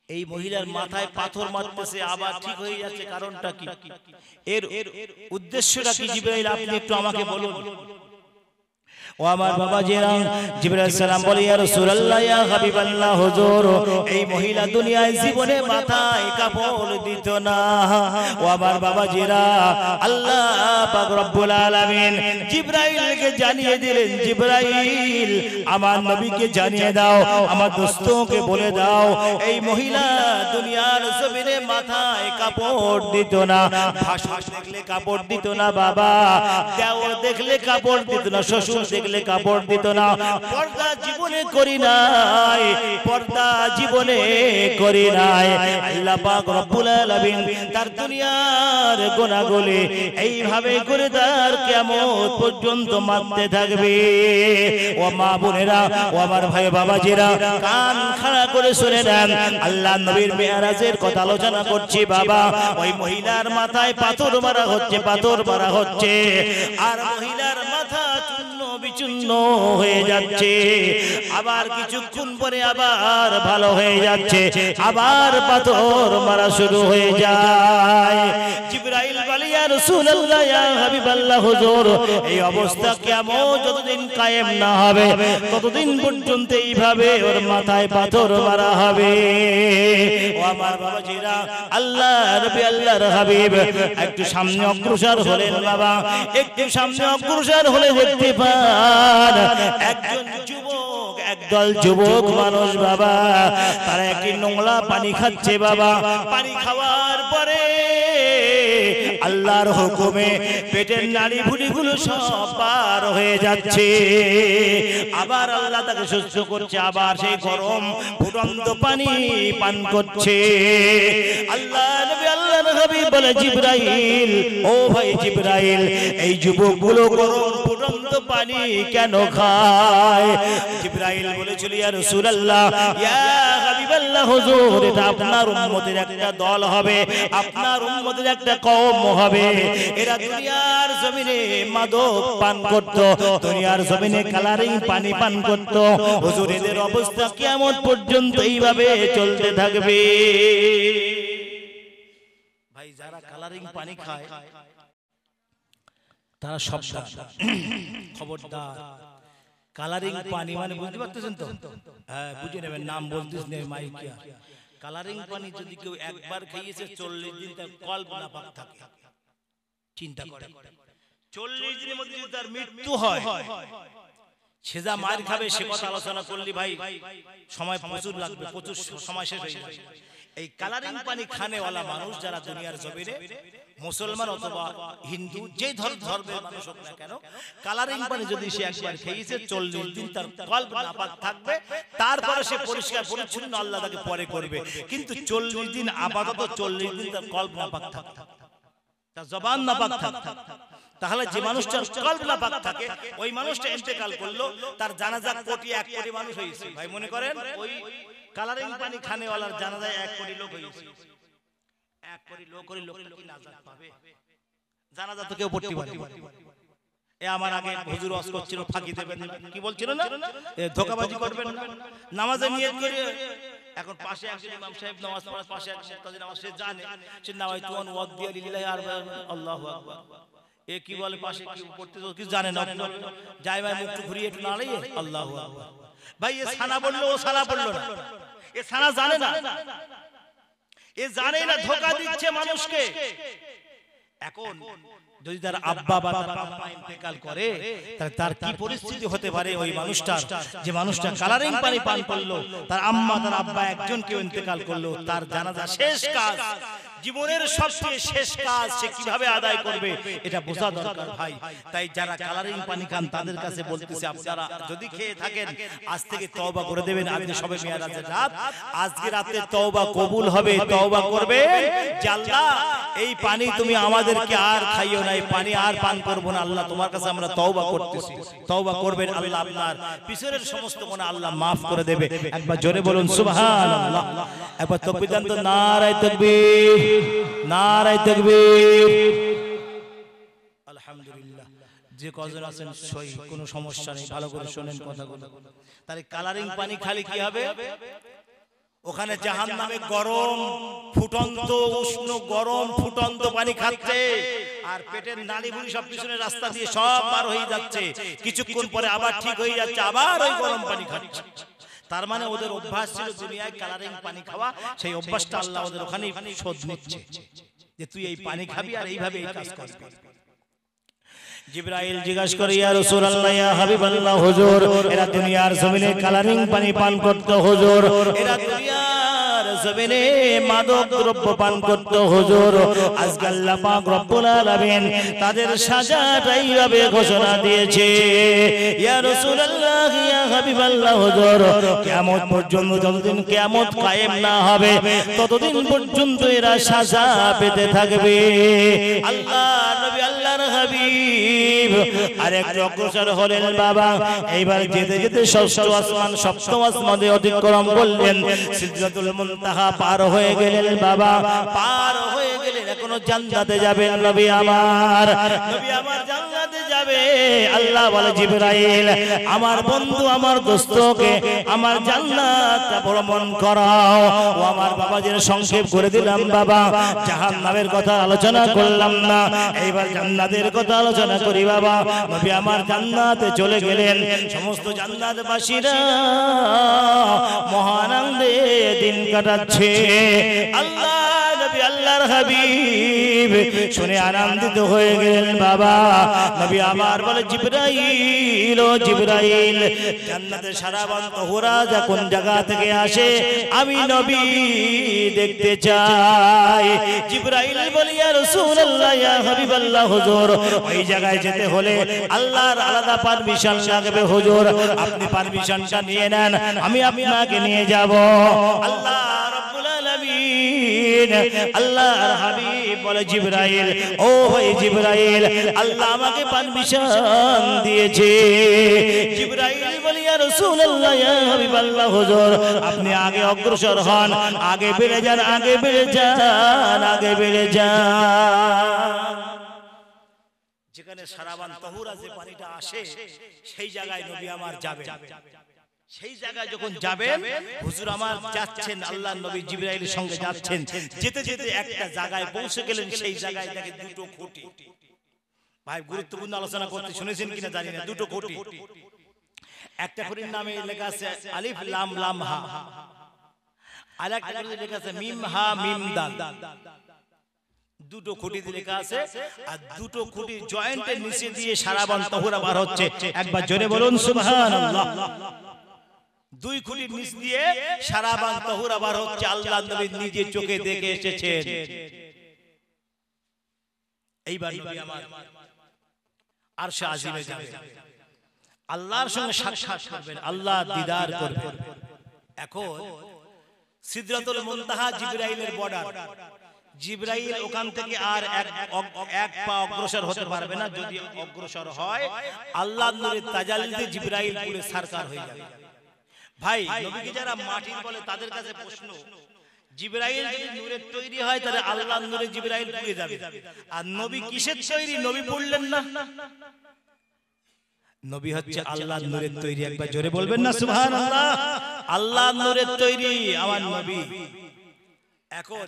এই মহিলার মাথায় পাথর মারতেছে, আবার ঠিক হয়ে যাচ্ছে, কারণটা কি? এর উদ্দেশ্যটা কি জিবরাইল, আপনি একটু আমাকে বলুন। ও আমার বাবাজিরা, জিবরাইল সালাম বলে, ইয়া রাসূলুল্লাহ, ইয়া হাবিবাল্লাহ হুজুর, এই মহিলা দুনিয়ায় জীবনে মাথায় কাপড় দিত না। ও আমার বাবাজিরা, আল্লাহ পাক রব্বুল আলামিন জিবরাইলকে জানিয়ে দিলেন, জিবরাইল, আমার নবীকে জানিয়ে দাও, আমার দোস্তকে বলে দাও, এই মহিলা দুনিয়ার জমিনে মাথায় কাপড় দিত না। ভাষা দেখলে কাপড় দিত না বাবা, দেওর দেখলে কাপড় দিত না, শ্বশুর দেখলে কাপড় দিত না। পর্দা জীবনে করি নাই, পর্দা জীবনে করি নাই। আল্লাহ পাক রব্বুল আলামিন তার দুনিয়ার গুনাহগুলি এইভাবে করে তার কিয়ামত পর্যন্ত মারতে থাকবে। ও মা বোনেরা, ও আমার ভাই বাবাজিরা, কান খাড়া করে শুনে নেন, আল্লাহ নবীর মেরাজের কথা আলোচনা করছি বাবা। ওই মহিলার মাথায় পাথর মারা হচ্ছে, আর মহিলার মাথা চূর্ণ বিচূর্ণ হয়ে যাচ্ছে, আবার কিছুক্ষণ পরে আবার ভালো হয়ে যাচ্ছে, আবার পাথর মারা শুরু হয়ে যায়। জিবরাইল বলে, ইয়া রাসূলুল্লাহ, ইয়া হাবিবাল্লাহ হুজুর, এই অবস্থা কিয়ামত যতদিন কায়েম না হবে, ততদিন পর্যন্ত এইভাবে ওর মাথায় পাথর মারা হবে। ও আমার বাবাজিরা, আল্লাহ নবী আল্লাহর হাবিব একটু সামনে অগ্রসর হলেন বাবা। একটু সামনে অগ্রসর হলে দেখতে পান একজন যুবক, একদল যুবক মানুষ বাবা, তারা একটি নোংরা পানি খাচ্ছে বাবা। পানি খাওয়ার পরে আল্লাহর হুকুমে পেটের নাড়ি ভুঁড়িগুলো সব পার হয়ে যাচ্ছে, আবার আল্লাহ তাকে সুস্থ করছে, আবার সেই গরম ফুটন্ত পানি পান করছে। আল্লাহ নবী আল্লাহর হাবিব বলে, জিবরাইল, ও ভাই জিবরাইল, এই যুবকগুলো গরম ফুটন্ত পানি কেন খায়? জিবরাইল বলেছিল, ইয়া রাসূলুল্লাহ, ইয়া হাবিব হাবিবাল্লাহ হুজুর এটা আপনার উম্মতের একটা দল হবে, আপনার উম্মতের একটা কওম হবে। এরা দুনিয়ার জমিনে মাদক পান করত, দুনিয়ার জমিনে কালারিং পানি পান করত। হুজুর এদের অবস্থা কিয়ামত পর্যন্ত এইভাবে চলতে থাকবে। ভাই যারা কালারিং পানি খায় তারা সব খবরদার। কালারিং পানি মানে বুঝতে পারতেছেন তো? হ্যাঁ বুঝে নেবেন, নাম বলতেছ না মাইকে। কালারিং পানি যদি কেউ একবার খেয়েছে 40 দিন তার কল্প না পাক থাকে। চিন্তা করে 40 দিনের মধ্যে যদি তার মৃত্যু হয়, সে যা মার খাবে সে কথা আলোচনা করলি ভাই সময় প্রচুর লাগবে, প্রচুর সময় শেষ হয়ে যাবে। এই কালারিং পানি খানেওয়ালা মানুষ যারা দুনিয়ার জমিনে মুসলমান অথবা হিন্দু যে ধর্মের মানুষ হোক না কেন, কালারিং পানি যদি সে একবার খেয়েছে 40 দিন তার কল্প নাপাক থাকবে, তারপরে সে পরিষ্কার পরিচ্ছন্ন আল্লাহ তাকে পরে করবে। কিন্তু 40 দিন আপাতত 40 দিন তার কল্প নাপাক থাকবে, তার জবান নাপাক থাকবে। তাহলে যে মানুষটার কল্প নাপাক থাকে ওই মানুষটা ইন্তেকাল করলো, তার জানাজা 1 কোটি মানুষ হয়েছে। ভাই মনে করেন ওই কালারিং পানি খানেওয়ালার জানাজায় 1 কোটি লোক হয়েছে। 1 কোটি লোক কি নাজাত পাবে? জানাজা তো কেউ পড়তে পারে। এ আমার আগে হুজুর ওয়াজ করছিল, ফাঁকি দেবেন না, কি বলছিল না, ধোঁকাবাজি করবেন না, নামাজে নিয়ত করে। এখন পাশে একজন ইমাম সাহেব নামাজ পড়ার পাশে এক মুক্তাদি নামাজ, সে জানে সে নাওয়াইতু আন ওয়াদিয়া লিল্লাহি আর আল্লাহু আকবার। এ কি বলে পাশে কি পড়তে কি জানে না, যাই ভাই মুখ ঘুরিয়ে একটু নাড়িয়ে আল্লাহু আকবার। ভাই এ সানা বললো, ও সানা বললো না, এ সানা জানে না, এ জানে না ধোঁকা দিচ্ছে মানুষকে। এখন যদি তার আব্বা বা তার আম্মা ইন্তেকাল করে তার কি পরিস্থিতি হতে পারে ওই মানুষটার, যে মানুষটা কালারিং পানি পান করলো, তার আম্মা তার আব্বা একজন কেউ ইন্তেকাল করলো, তার জানাজা শেষ কাজ, জীবনের সবচেয়ে শেষ কাজ সে কিভাবে আদায় করবে এটা বোঝা দরকার ভাই। তাই যারা কালারিং পানি খান তাদের কাছে বলতেছে, আপনারা যদি খেয়ে থাকেন আজ থেকে তওবা করে দেবেন। আজকে সবে মিরাজের রাত, আজকে রাতে তওবা কবুল হবে, তওবা করবেন যে আল্লাহ এই পানি তুমি আমাদেরকে আর খাইও না, এই পানি আর পান করব না, আল্লাহ তোমার কাছে আমরা তওবা করতেছি। তওবা করবেন, আল্লাহ আপনার পিছনের সমস্ত গুনাহ আল্লাহ maaf করে দেবে। একবার জোরে বলুন সুবহানাল্লাহ, একবার তাকবীর দেন তো, নারায়ে তাকবীর, নারায়ে তাকবীর। আলহামদুলিল্লাহ। যে কজন আছেন সই কোনো সমস্যা নেই, ভালো করে শুনেন কথাগুলো। তাহলে কালারিং পানি খালি কি হবে? ওখানে জাহান্নামে গরম ফুটন্ত উষ্ণ গরম ফুটন্ত পানি খাচ্ছে, আর পেটের নালী ভুঁড়ি সব পিছনের রাস্তা দিয়ে সব পার হয়ে যাচ্ছে, কিছুক্ষণ পরে আবার ঠিক হয়ে যাচ্ছে, আবার ওই গরম পানি খাচ্ছে। তার মানে ওদের অভ্যাস ছিল দুনিয়ায় কালারিং পানি খাওয়া, সেই অভ্যাসটা আল্লাহ ওদের ওখানে শোধ নিচ্ছে যে তুই এই পানি খাবি আর এইভাবে এই কাজ করবি। জিবরাইল জিজ্ঞাসা করে, ইয়া রাসূলুল্লাহ, ইয়া হাবিবাল্লাহ, হুজুর এরা দুনিয়ার জমিনে কালারিং পানি পান করত হুজুর, এরা দুনিয়ার জমিনে মাদক দ্রব্য পান করত হুজুর, আজকে আল্লাহ পাক রব্বুল আলামিন তাদের সাজাটা এইভাবে ঘোষণা দিয়েছে, ইয়া রাসূলুল্লাহ, ইয়া হাবিবাল্লাহ, হুজুর কিয়ামত পর্যন্ত যতদিন কিয়ামত কায়েম না হবে ততদিন পর্যন্ত এরা সাজা পেতে থাকবে। আল্লাহ নবী আল্লাহর হাবিব আরেকটু অগ্রসর হলেন বাবা। এইবার যেতে যেতে ষষ্ঠ আসমান সপ্তম আসমানে অতিক্রম করলেন, সিদরাতুল মুনতাহা পার হয়ে গেলেন বাবা, পার হয়ে গেলেন। এখনো জান্নাতে যাবেন নবী আমার, নবী আমার জান্নাতে যাবে। আল্লাহ বলে, জিবরাইল আমার বন্ধু আমার দোস্তকে আমার জান্নাতটা ভ্রমণ করাও। ও আমার বাবাজির সংক্ষেপ করে দিলাম বাবা, জাহান্নামের কথা আলোচনা করলাম না, এইবার জান্নাতের কথা আলোচনা করি বাবা। নবী আমার জান্নাতে চলে গেলেন, সমস্ত জান্নাতবাসীরা মহানন্দে দিন কাটাচ্ছে। আল্লাহ নবী আল্লাহর হাবিব শুনে আনন্দিত হয়ে গেলেন বাবা। নবী আমার বলে, জিবরাইল, ও জিবরাইল জান্নাতের সারাবন্ত হুরাজা কোন জায়গা থেকে আসে আমি নবী দেখতে চাই। জিবরাইল বলে, ইয়া রাসূলুল্লাহ, ইয়া হাবিবাল্লাহ, হুজুর ওই জায়গায় যেতে হলে আল্লাহর আলাদা পারমিশন লাগবে হুজুর, আপনি পারমিশনটা নিয়ে নেন, আমি আপনাকে নিয়ে যাব। আল্লাহ রাব্বুল আলামিন আলামিন আল্লাহর হাবিব বলে জিবরাইল, ও ভাই জিবরাইল, আল্লাহ আমাকে পারমিশন দিয়েছে। জিবরাইল বলে ইয়া রাসূলুল্লাহ, ইয়া হাবিবাল্লাহ, হুজুর আপনি আগে অগ্রসর হন, আগে বেড়ে যান, আগে বেড়ে যান, আগে বেড়ে যান। যেখানে সারাবান তহুরা যে পানিটা আসে সেই জায়গায় নবী আমার যাবেন। সেই জায়গায় যখন যাবেন, হুজুর আমার যাচ্ছেন, আল্লাহর নবী জিবরাইলের সঙ্গে যাচ্ছেন। যেতে যেতে একটা জায়গায় পৌঁছে গেলেন, সেই জায়গায় দেখে দুটো খুঁটি। ভাই গুরুত্বপূর্ণ আলোচনা করতে শুনেছেন কিনা জানি না। দুটো খুঁটি, একটা খুঁটির নামে লেখা আছে আলিফ লাম লাম হা, আর একটা খুঁটিতে লেখা আছে মিম হা মিম দাল। দুটো খুঁটিতে লেখা আছে, আর দুটো খুঁটি জয়েন্টের নিচে দিয়ে সারাবান তহুরা বার হচ্ছে। একবার জোরে বলুন সুবহানাল্লাহ। দুই খুঁটির নিচ দিয়ে সারাবান তহুরা বার হচ্ছে, আল্লাহর নবী নিজে চোখে দেখে এসেছেন। এইবার নবী আমার আরশে আজিমে যাবেন, আল্লাহর সঙ্গে সাক্ষাৎ করবেন, আল্লাহ দিদার করবেন। এখন সিদরাতুল মুনতাহা জিবরাইলের বর্ডার। জিবরাইল ওখান থেকে আর এক পা অগ্রসর হতে পারবে না। যদি অগ্রসর হয়, আল্লাহর নূরের তাজাল্লিতে জিবরাইল পুরো সরকার হয়ে যাবে। ভাই নবীকে যারা মাটির বলে তাদের কাছে প্রশ্ন, জিবরাইল যদি নূরের তৈরি হয় তাহলে আল্লাহর নূরে জিবরাইল পুড়ে যাবে। আর নবী কিসের তৈরি? নবী পড়লেন না। নবী হচ্ছে আল্লাহর নূরের তৈরি। একবার জোরে বলবেন না সুবহানাল্লাহ। আল্লাহর নূরের তৈরি আমার নবী। এখন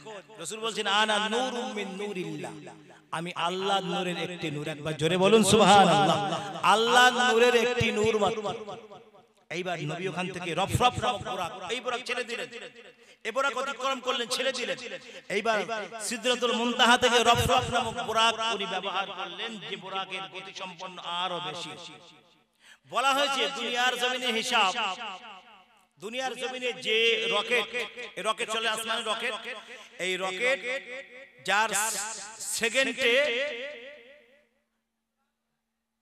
রাসূল বলছেন আনা নূরুম মিন নূরিল্লাহ, আমি আল্লাহর নূরের একটি নূর। একবার জোরে বলুন সুবহানাল্লাহ। আল্লাহর নূরের একটি নূর মাত্র। এইবার নবী ওখান থেকে রফরফ নামক বুরাক, এই বুরাক ছেড়ে দিলেন। এই বুরাক অতিক্রম করলেন, ছেড়ে দিলেন। এইবার সিদরাতুল মুনতাহা থেকে রফরফ নামক বুরাক উনি ব্যবহার করলেন, যে বুরাকের গতি সম্পন্ন আরো বেশি। বলা হয়েছে দুনিয়ার জমিনে হিসাব, দুনিয়ার জমিনে যে রকেট, এই রকেট চলে আসমানে রকেট, এই রকেট যার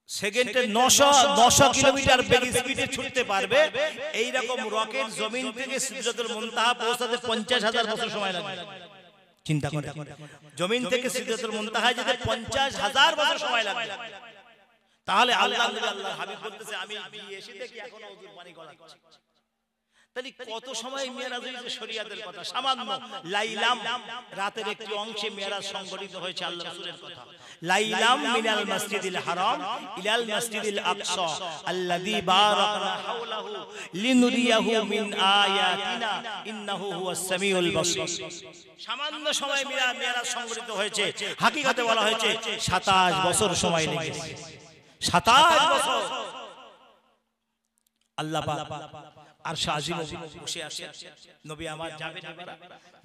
সেকেন্ডে 900 কিলোমিটার বেগ স্পিডে ছুটতে পারবে, এই রকম রকেট জমিন থেকে সিদরাতুল মুনতাহা পৌঁছাতে 50,000 বছর সময় লাগবে। চিন্তা করে, জমিন থেকে সিদরাতুল মুনতাহায় যেতে 50,000 বছর সময় লাগবে। তাহলে আল্লাহর হাবিব বলতেছে আমি বিয়ে এসে দেখি এখনো হুজুর পানি গলাচ্ছে। তাহলে কত সময় মিরাজ হয়েছে শরীয়তের কথা। সামান্য লাইলাম রাতের একটি অংশে মিরাজ সংঘটিত হয়েছে। আল্লাহ রাসূলের কথা, লাইলাম মিনাল মসজিদিল হারাম ইলাল মসজিদিল আকসা আল্লাযী বারাকনা হাওলাহু লিনুরিয়াহু মিন আয়াতিনা ইন্নাহু হুয়াস সামিউল বাসীর। সামান্য সময় মিরাজ সংঘটিত হয়েছে। হাকিকতে বলা হয়েছে 27 বছর সময় লেগেছে। 27 বছর আল্লাহ পাক আর শাহিম বসে আছে। নবী আমার যাবেন।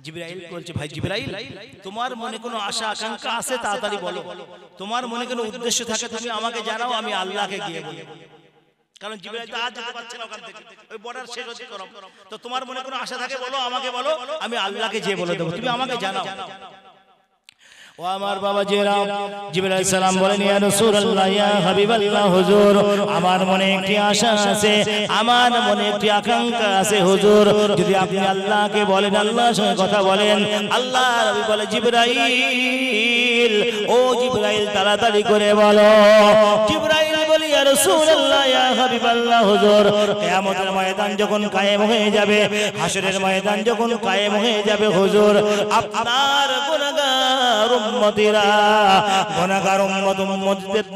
জিবরাইল বলছে ভাই জিবরাইল, তোমার মনে কোনো আশা আকাঙ্ক্ষা আছে? তাড়াতাড়ি বলো। তোমার মনে কোনো উদ্দেশ্য থাকে তুমি আমাকে জানাও, আমি আল্লাহকে গিয়ে বলবো। কারণ জিবরাইল তো আজ যেতে পারছে না ওখান থেকে, ওই বর্ডার শেষ অতিক্রম। তো তোমার মনে কোনো আশা থাকে বলো, আমাকে বলো, আমি আল্লাহকে গিয়ে বলে দেবো, তুমি আমাকে জানাও। ও আমার বাবা জিবরাইল সালাম বলেন ইয়া রাসূলুল্লাহ, ইয়া হাবিবাল্লাহ, হুজুর আমার মনে একটি আশা আছে, আমার মনে একটি আকাঙ্ক্ষা আছে হুজুর। যদি আপনি আল্লাহকে বলেন, আল্লাহর সঙ্গে কথা বলেন। আল্লাহ নবী বলে জিবরাইল, ও জিবরাইল তাড়াতাড়ি করে বলো। জিবরাইল বলে ইয়া রাসূলুল্লাহ, ইয়া হাবিবাল্লাহ, হুজুর কিয়ামতের ময়দান যখন কায়েম হয়ে যাবে, হাসরের ময়দান যখন কায়েম হয়ে যাবে হুজুর, আপনার গুনাহগার উম্মতিরা, গুনাহগার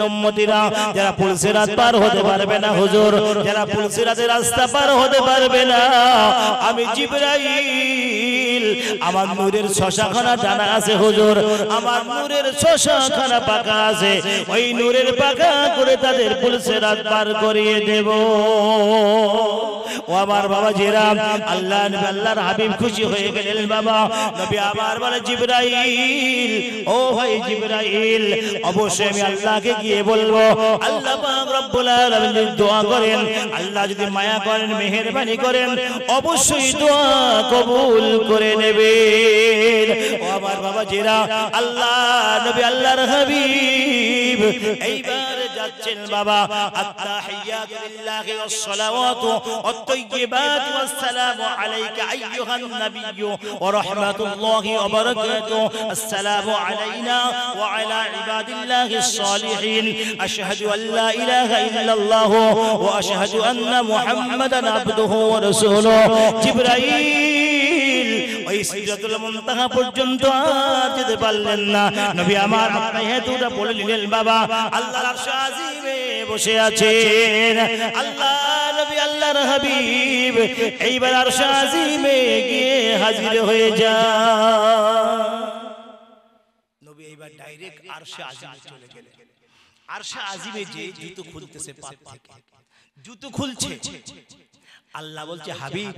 উম্মতিরা যারা পুলসিরাত পার হতে পারবে না হুজুর, যারা পুলসিরাতের রাস্তা পার হতে পারবে না, আমি জিবরাইল আমার নূরের শশাখানা টানা আছে হুজুর, আমার নূরের শশাখানা পাকা আছে, ওই নূরের পাকা করে তাদের পুলসিরাত পার করিয়ে দেব। ও আমার বাবা জিরাম, আল্লাহর হাবিব খুশি হয়ে গেলেন। বাবা নবী আবার বলে জিবরাইল, ও ভাই জিবরাইল, অবশ্যই আমি আল্লাহকে গিয়ে বলবো। আল্লাহ পাক রব্বুল আলামিন দোয়া করেন, আল্লাহ যদি মায়া করেন, মেহেরবানি করেন, অবশ্যই দোয়া কবুল করে নেবেন। ও আমার বাবা জিরা, আল্লাহ নবী আল্লাহর হাবিব এইবার যাচ্ছেন বাবা আত্তাহিয়াতু লিল্লাহি ওয়াস সালাওয়াতু ওয়াত তাইয়্যিবাতু ওয়াস সালামু আলাইকা আইয়ুহান নাবিয়্যু ওয়া রাহমাতুল্লাহি ওয়া বারাকাতুহু আসসালামু আলাইনা ওয়া আলা ইবাদিল্লাহিস সালিহিন আশহাদু আল লা ইলাহা ইল্লাল্লাহ ওয়া আশহাদু আন্না মুহাম্মাদান আবদুহু ওয়া রাসূলুহু জিবরাইল ওই সিদরাতুল মুনতাহা পর্যন্ত আর যেতে পারলেন না নবী আমার আত্তাহিয়াতুটা পড়ে নিলেন বাবা আল্লাহর আরশে আজিমে বসে আছেন আল্লাহ নবী আল্লাহর হাবিব এইবার আরশে আজিমে গিয়ে হাজির হয়ে যান নবী এইবার ডাইরেক্ট আরশে আজিমে চলে গেলেন আরশে আজিমে যে জুতো খুলতেছে পাত থেকে জুতো খুলছে আল্লাহ বলছে হাবিব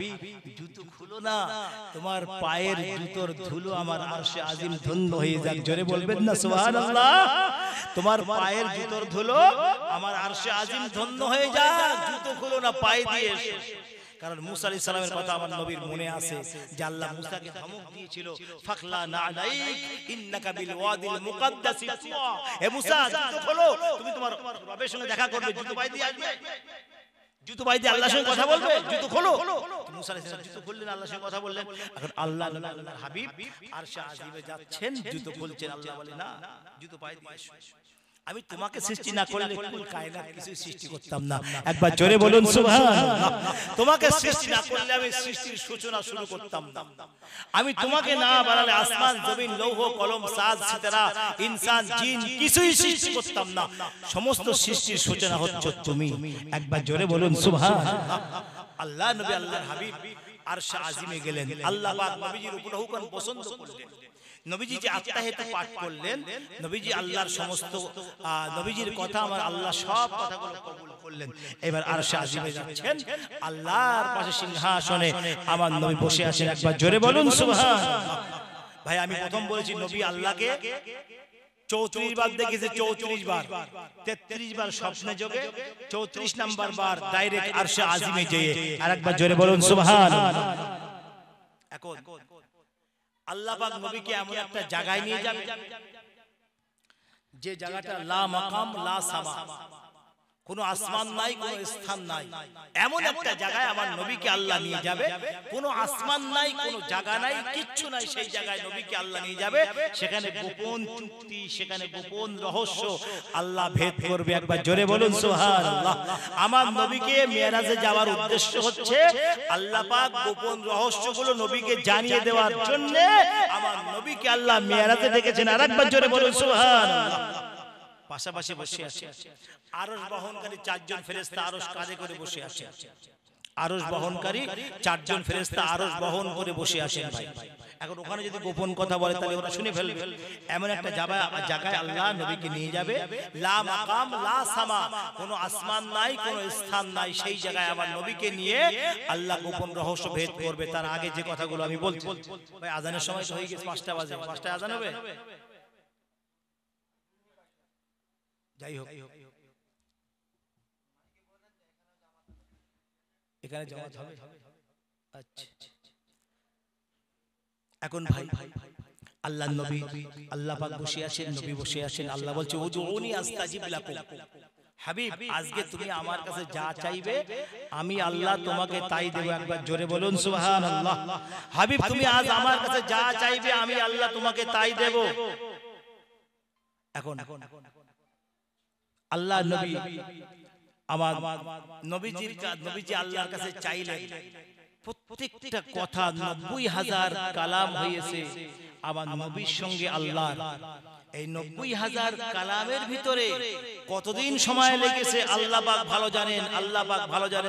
জুতো খুলো না তোমার পায়ের জুতোর ধুলো আমার আরশে আজিম ধন্য হয়ে যাক জোরে বলবেন না সুবহানাল্লাহ তোমার পায়ের জুতোর ধুলো আমার আরশে আজিম ধন্য হয়ে যাক জুতো খুলো না পায়ে দিয়ে কারণ মুসা আলাইহিস সালামের কথা আমার নবীর মনে আছে যে আল্লাহ মুসাকে ধমক দিয়েছিল ফাখলা নালাইক ইন্নাকা বিল ওয়াদিল মুকদ্দাস তুয়া হে মুসা জুতো খোলো তুমি তোমার রবের সঙ্গে দেখা করবে জুতো পায়ে দিয়ে আসবে জুতো পায়ে দিয়ে আল্লাহর সঙ্গে কথা বলবে জুতো খোলো মুসা আলাইহিস সালাম জুতো খুললেন আল্লাহর সঙ্গে কথা বললেন এখন আল্লাহর হাবিব আরশে আজিমে যাচ্ছেন জুতো খুলছেন আল্লাহ বলে না জুতো পায়ে দিয়ে আসো আমি তোমাকে সৃষ্টি না করলে কুল কায়নাত কিছু সৃষ্টি করতাম না একবার জোরে বলুন সুবহানাল্লাহ তোমাকে সৃষ্টি না করলে আমি সৃষ্টির সূচনা শুরু করতাম না আমি তোমাকে না বানালে আসমান জমিন লৌহ কলম সাজ সিতারা ইনসান জিন কিছুই সৃষ্টি করতাম না সমস্ত সৃষ্টির সূচনা হচ্ছে তুমি একবার জোরে বলুন সুবহানাল্লাহ আল্লাহ নবী আল্লাহর হাবিব আরশে আজিমে গেলেন আল্লাহ পাক নবীজির উপর হুকুম পছন্দ করলেন নবীজি যে আত্তাহিয়াত পাঠ করলেন নবীজি আল্লাহর সমস্ত নবীজির কথা আমার আল্লাহ সব কথাগুলো কবুল করলেন এবার আরশে আজিমে যাচ্ছেন আল্লাহর পাশে সিংহাসনে আমার নবী বসে আছেন একবার জোরে বলুন সুবহানাল্লাহ ভাই আমি প্রথম বলেছি নবী আল্লাহকে 34 বার দেখেছে 34 বার 33 বার স্বপ্নে যোগে 34 নাম্বার বার ডাইরেক্ট আরশে আজিমে যেয়ে আরেকবার জোরে বলুন সুবহানাল্লাহ এখন আল্লাহ পাক নবীকে এমন একটা জায়গায় নিয়ে যাবে যে জায়গাটা লা মাকাম লা সামা কোনো আসমান নাই কোনো স্থান নাই এমন একটা জায়গায় আমার নবীকে আল্লাহ নিয়ে যাবে কোনো আসমান নাই কোনো জায়গা নাই কিচ্ছু নাই সেই জায়গায় নবীকে আল্লাহ নিয়ে যাবে সেখানে গোপন চুক্তি সেখানে গোপন রহস্য আল্লাহ ভেদ করবে একবার জোরে বলুন সুবহানাল্লাহ আমার নবীকে মিরাজে যাওয়ার উদ্দেশ্য হচ্ছে আল্লাহ পাক গোপন রহস্যগুলো নবীকে জানিয়ে দেওয়ার জন্য আমার নবীকে আল্লাহ মিরাজে ডেকেছেন আরেকবার জোরে বলুন সুবহানাল্লাহ পাশাপাশি বসে আছে আরশ বহনকারী চারজন ফেরেশতা আরশ কাঁধে করে বসে আছে আরশ বহনকারী চারজন ফেরেশতা আরশ বহন করে বসে আছেন ভাই এখন ওখানে যদি গোপন কথা বলে তাহলে ওরা শুনে ফেলবে এমন একটা জায়গায় আল্লাহ নবীকে নিয়ে যাবে লা মাকাম লা সামা কোনো আসমান নাই কোনো স্থান নাই সেই জায়গায় আমার নবীকে নিয়ে আল্লাহ গোপন রহস্য ভেদ করবে তার আগে যে কথাগুলো আমি বলছি ভাই আজানের সময় তো হয়ে গেছে 5টা বাজে 5টায় আজান হবে যাই হোক এখানে জামাত হবে আচ্ছা এখন ভাই আল্লাহর নবী আল্লাহ পাক বসে আছেন নবী বসে আছেন আল্লাহ বলছে উদউনি আস্তাজিব লাকুম হাবিব আজকে তুমি আমার কাছে যা চাইবে আমি আল্লাহ তোমাকে তাই দেব একবার জোরে বলুন সুবহানাল্লাহ হাবিব তুমি আজ আমার কাছে যা চাইবে আমি আল্লাহ তোমাকে তাই দেব এখন আল্লাহ নবী আমার নবীজি আল্লাহর কাছে চাইলেন প্রত্যেকটা কথা 90,000 কালাম হয়েছে আমার নবীর সঙ্গে আল্লাহ এই 90,000 কালামের ভিতরে কতদিন সময় লেগেছে আল্লাহ পাক ভালো জানেন আল্লাহ পাক ভালো জানেন